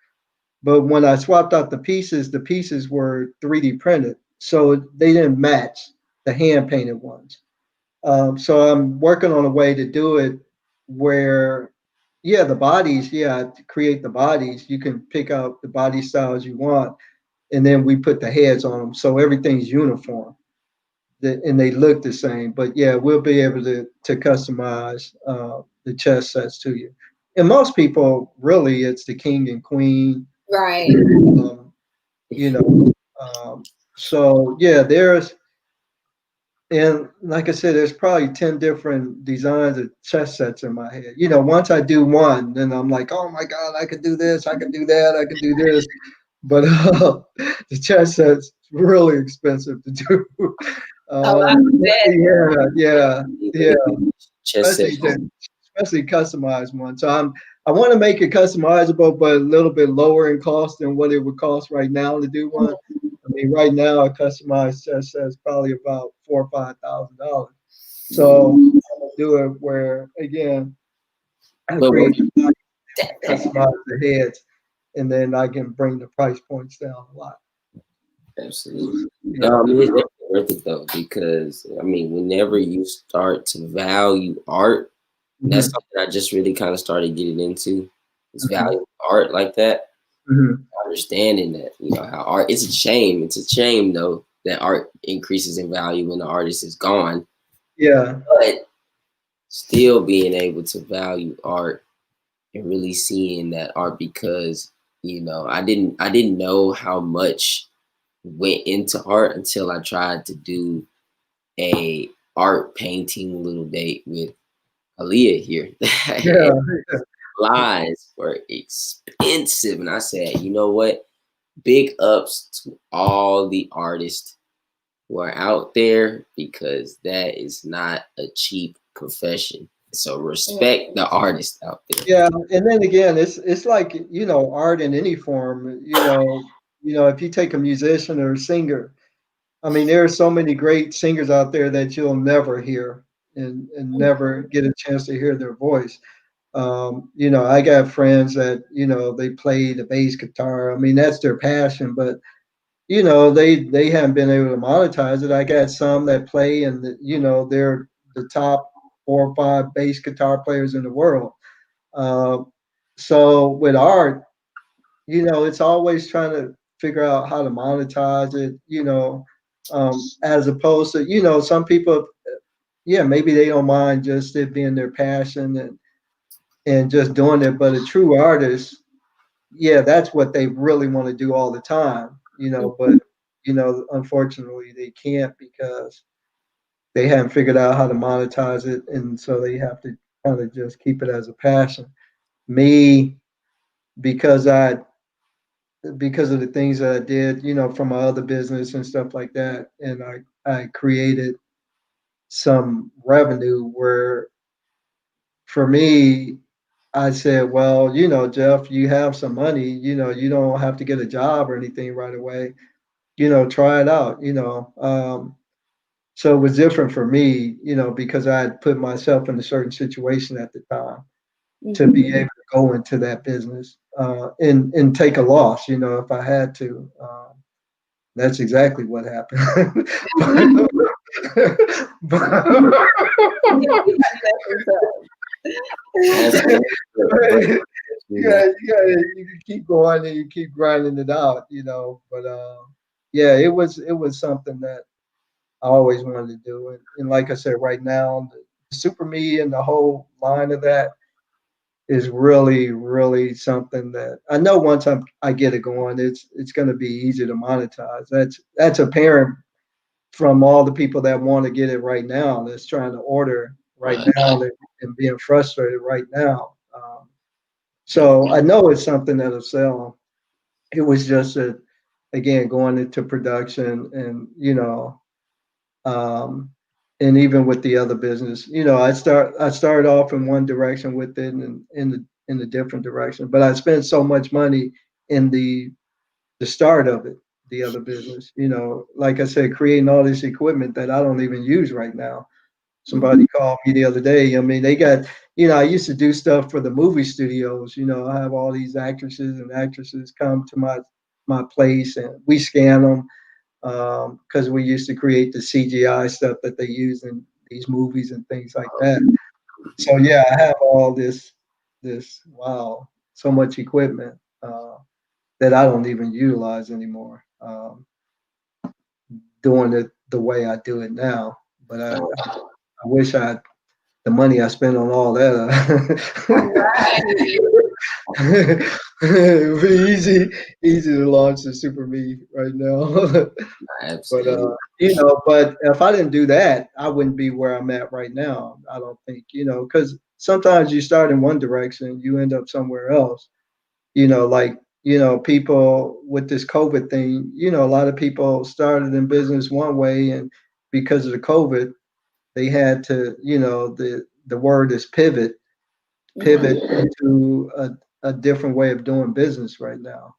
But when I swapped out the pieces were 3D printed, so they didn't match the hand painted ones. So I'm working on a way to do it where, yeah, the bodies, yeah, to create the bodies, you can pick out the body styles you want, and then we put the heads on them, so everything's uniform and they look the same. But yeah, we'll be able to customize the chess sets to you. And most people, really, it's the king and queen. Right. Um, you know, so yeah, there's and like I said, there's probably 10 different designs of chess sets in my head. Once I do one, then I'm like, oh my God, I could do this, I could do that, I could do this. But the chess set's really expensive to do. Oh, I bet. Yeah, yeah, yeah. Chess set. Especially especially customized one. So I want to make it customizable, but a little bit lower in cost than what it would cost right now to do one. I mean, right now a customized chess set is probably about $4,000 or $5,000. So I'm gonna do it where again I But what, create the body, customize the heads, and then I can bring the price points down a lot. absolutely. Yeah. No, I mean it's definitely worth it though because I mean whenever you start to value art, and that's Hmm. something I just really kind of started getting into is Hmm. valuing art like that. Hmm. Understanding that how art. It's a shame. It's a shame though that art increases in value when the artist is gone, Yeah. but still being able to value art and really seeing that art because I didn't know how much went into art until I tried to do a art painting little date with Aaliyah here. Yeah. And supplies were expensive, and I said, you know what? Big ups to all the artists who are out there because that is not a cheap profession. So respect the artists out there. Yeah, and then again, it's like art in any form. If you take a musician or a singer, I mean, there are so many great singers out there that you'll never hear and never get a chance to hear their voice. I got friends that they play the bass guitar. I mean, that's their passion, but they haven't been able to monetize it. I got some that play, and they're the top 4 or 5 bass guitar players in the world. um, so with art, it's always trying to figure out how to monetize it, as opposed to, some people, yeah, maybe they don't mind just it being their passion and just doing it. But a true artist, yeah, that's what they really want to do all the time, but, unfortunately they can't because they haven't figured out how to monetize it. And so they have to kind of just keep it as a passion. Me, because I because of the things that I did, from my other business and stuff like that. And I created some revenue where for me, I said, well, Jeff, you have some money, you don't have to get a job or anything right away, try it out, so it was different for me, because I had put myself in a certain situation at the time to be able to go into that business and take a loss, if I had to. That's exactly what happened. but, That's yeah, yeah, you can keep going and you keep grinding it out, But yeah, it was something that I always wanted to do, and like I said, right now, the super me and the whole line of that is really, really something that I know once I get it going, it's going to be easy to monetize. That's apparent from all the people that want to get it right now, that's trying to order right right. now and being frustrated right now. So I know it's something that'll sell. It was just that, again, going into production and, um, and even with the other business, I started off in one direction with it and in a different direction, but I spent so much money in the start of it, the other business, like I said, creating all this equipment that I don't even use right now. Somebody called me the other day. I mean, they got, I used to do stuff for the movie studios. I have all these actresses and actresses come to my place, and we scan them because we used to create the CGI stuff that they use in these movies and things like that. So yeah, I have all this wow, so much equipment that I don't even utilize anymore. Doing it the way I do it now, but I wish I the money I spent on all that. Right. It would be easy to launch the Super Me right now. But Absolutely. but if I didn't do that, I wouldn't be where I'm at right now. I don't think, because sometimes you start in one direction, you end up somewhere else. Like, people with this COVID thing, a lot of people started in business one way, and because of the COVID, they had to, the word is pivot into a different way of doing business right now.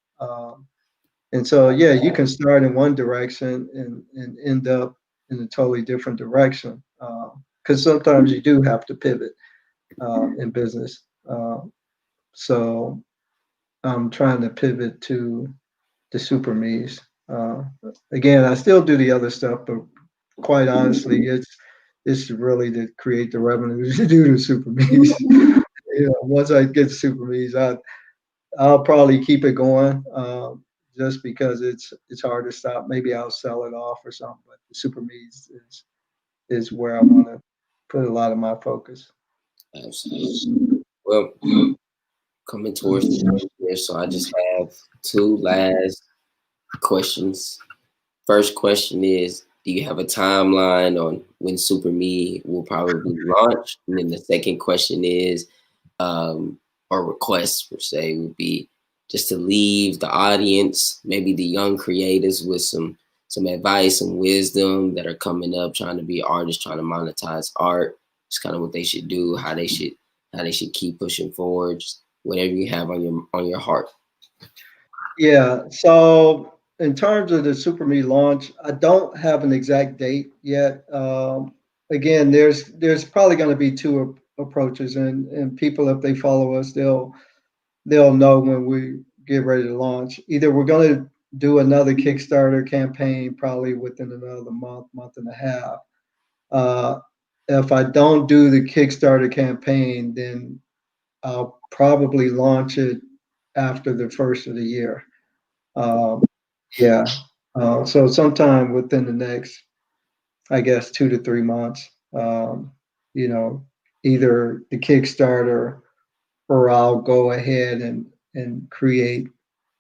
And so, yeah, you can start in one direction and end up in a totally different direction. Because sometimes you do have to pivot in business. So I'm trying to pivot to the super me's. Again, I still do the other stuff, but quite honestly, it's really to create the revenue to do the super me's. Once I get super me's, I'll probably keep it going, just because it's hard to stop. Maybe I'll sell it off or something, but the super me's is where I want to put a lot of my focus. Absolutely. Well, coming towards the end here, so I just have two last questions. First question is, do you have a timeline on when Super Me will probably launch? And then the second question is, or request per se would be just to leave the audience, maybe the young creators, with some advice, some wisdom that are coming up, trying to be artists, trying to monetize art. It's kind of what they should do, how they should keep pushing forward. Just whatever you have on your heart. Yeah. So in terms of the Super Me launch, I don't have an exact date yet. Again, there's probably going to be two approaches, and people, if they follow us, they'll know when we get ready to launch. Either we're going to do another Kickstarter campaign probably within another month and a half. Uh, if I don't do the Kickstarter campaign, then I'll probably launch it after the first of the year. Um, yeah. So sometime within the next, I guess, 2 to 3 months, you know, either the Kickstarter or I'll go ahead and create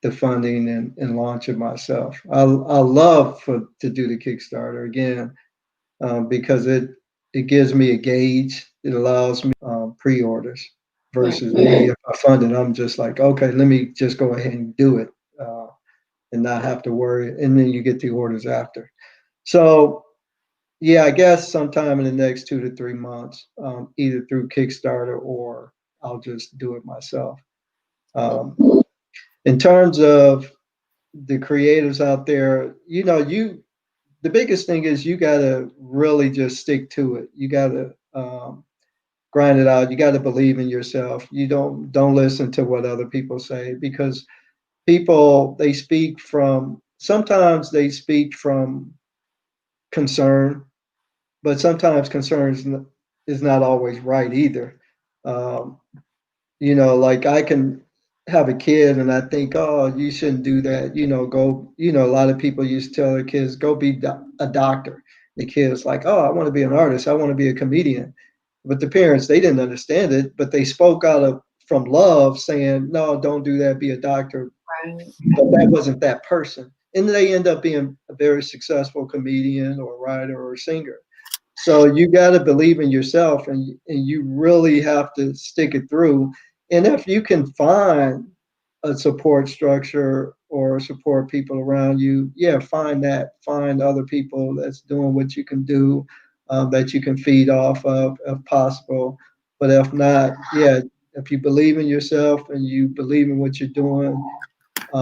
the funding and launch it myself. I love to do the Kickstarter again, because it gives me a gauge. It allows me pre-orders versus me if I fund it. I'm just like, okay, let me just go ahead and do it, and not have to worry. And then you get the orders after. So yeah, I guess sometime in the next 2 to 3 months, either through Kickstarter or I'll just do it myself. Um, in terms of the creatives out there, the biggest thing is you got to really just stick to it. You got to grind it out. You got to believe in yourself. You don't listen to what other people say, because people, they speak from, sometimes they speak from concern, but sometimes concern is not always right either. Um, like I can have a kid and I think, oh, you shouldn't do that. Go, a lot of people used to tell their kids, go be a doctor. The kid's like, oh, I want to be an artist. I want to be a comedian. But the parents, they didn't understand it, but they spoke out of from love saying, no, don't do that, be a doctor. Right. But that wasn't that person. And they end up being a very successful comedian or writer or singer. So you got to believe in yourself, and you really have to stick it through. And if you can find a support structure or support people around you, yeah, find that. Find other people that's doing what you can do, that you can feed off of, if possible. But if not, yeah, if you believe in yourself and you believe in what you're doing,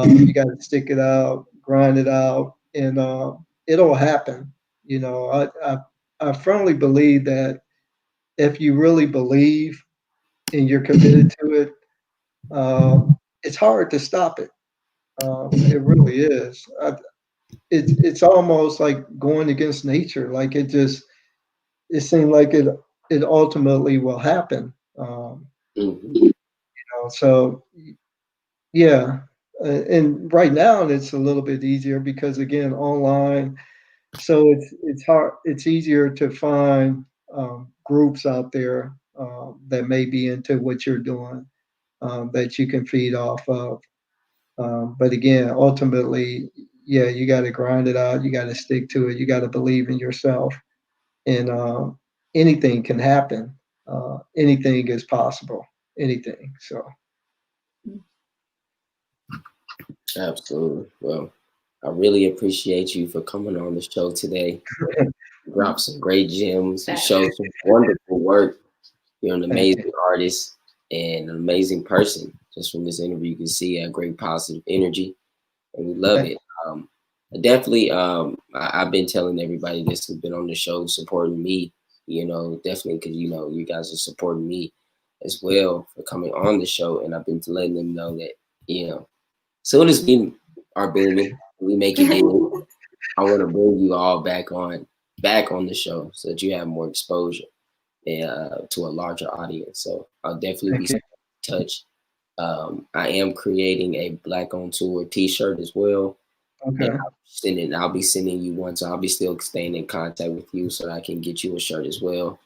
you got to stick it out, grind it out, and it'll happen. I firmly believe that. if you really believe and you're committed to it, it's hard to stop it. It really is. It's almost like going against nature. Like it seemed like it ultimately will happen. Hmm. So yeah, and right now it's a little bit easier because again online. So it's hard. It's easier to find groups out there that may be into what you're doing that you can feed off of. But again, ultimately, yeah, you got to grind it out. You got to stick to it. You got to believe in yourself, and anything can happen. Anything is possible. Anything. So Absolutely. Well, I really appreciate you for coming on the show today. Drop some great gems and show some wonderful work. You're an thank you. amazing artist and an amazing person. Just from this interview, you can see a great positive energy, and we love Thank it. Definitely, I've been telling everybody this who's been on the show supporting me. Definitely because you guys are supporting me as well for coming on the show, and I've been letting them know that soon as we are booming, we make it big. I want to bring you all back on the show so that you have more exposure to a larger audience. So I'll definitely be thank you. in touch. I am creating a Black on Tour T-shirt as well, and Okay. I'll be sending you one. So I'll be still staying in contact with you so that I can get you a shirt as well.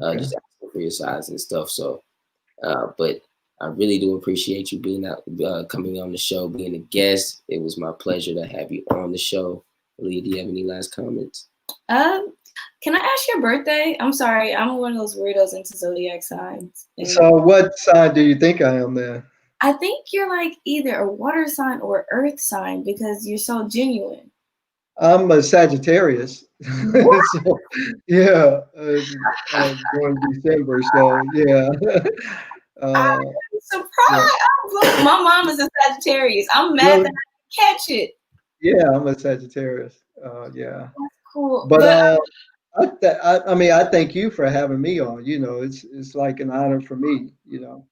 Okay. Just asking for your size and stuff. So, but I really do appreciate you being out, coming on the show, being a guest. It was my pleasure to have you on the show. Leah, do you have any last comments? Um, can I ask your birthday? I'm sorry, I'm one of those weirdos into zodiac signs, and So what sign do you think I am then? I think you're like either a water sign or earth sign because you're so genuine. I'm a Sagittarius. What? So yeah, during December. So yeah. I'm uh, surprised. yeah. My mom is a Sagittarius. I'm mad that Really? I didn't catch it. Yeah, I'm a Sagittarius. Yeah. That's cool, But but I mean, I thank you for having me on. It's like an honor for me. So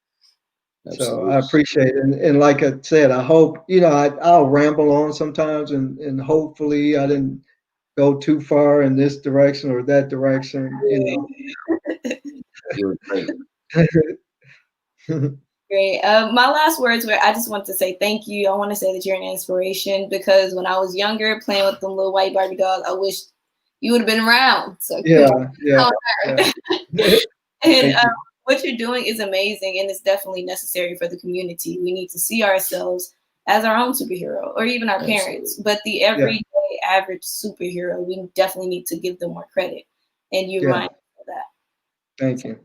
I Absolutely. appreciate it. And like I said, I hope I'll ramble on sometimes, and hopefully I didn't go too far in this direction or that direction. You were great. great. My last words were I just want to say thank you. I want to say that you're an inspiration because when I was younger, playing with them little white Barbie dolls, I wish you would have been around. So congrats Yeah, yeah, on yeah. her. And Thank you. what you're doing is amazing and it's definitely necessary for the community. We need to see ourselves as our own superhero or even our parents. Absolutely. But the Yeah, everyday average superhero, we definitely need to give them more credit. And you yeah. remind me of that. Thank you.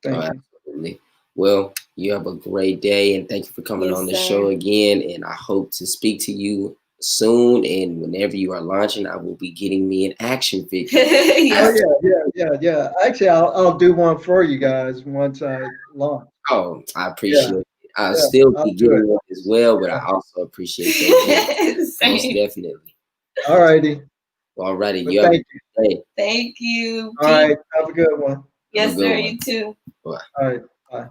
Oh, Thank you. absolutely. Well, you have a great day, and thank you for coming on Yes, the show sir. again. And I hope to speak to you soon. And whenever you are launching, I will be getting me an action figure. Oh Yes. yeah. Actually, I'll do one for you guys once I launch. Oh, I Yeah, appreciate it. I'll yeah. still I'll be do it. getting one as well, but I Yeah. also appreciate that game. Most Same. definitely. All righty. All righty. But You have a thank you. good day. Thank you. All Peace. right. Have a good one. Have a Yes, good sir. one. You too. Bye. All right. Bye.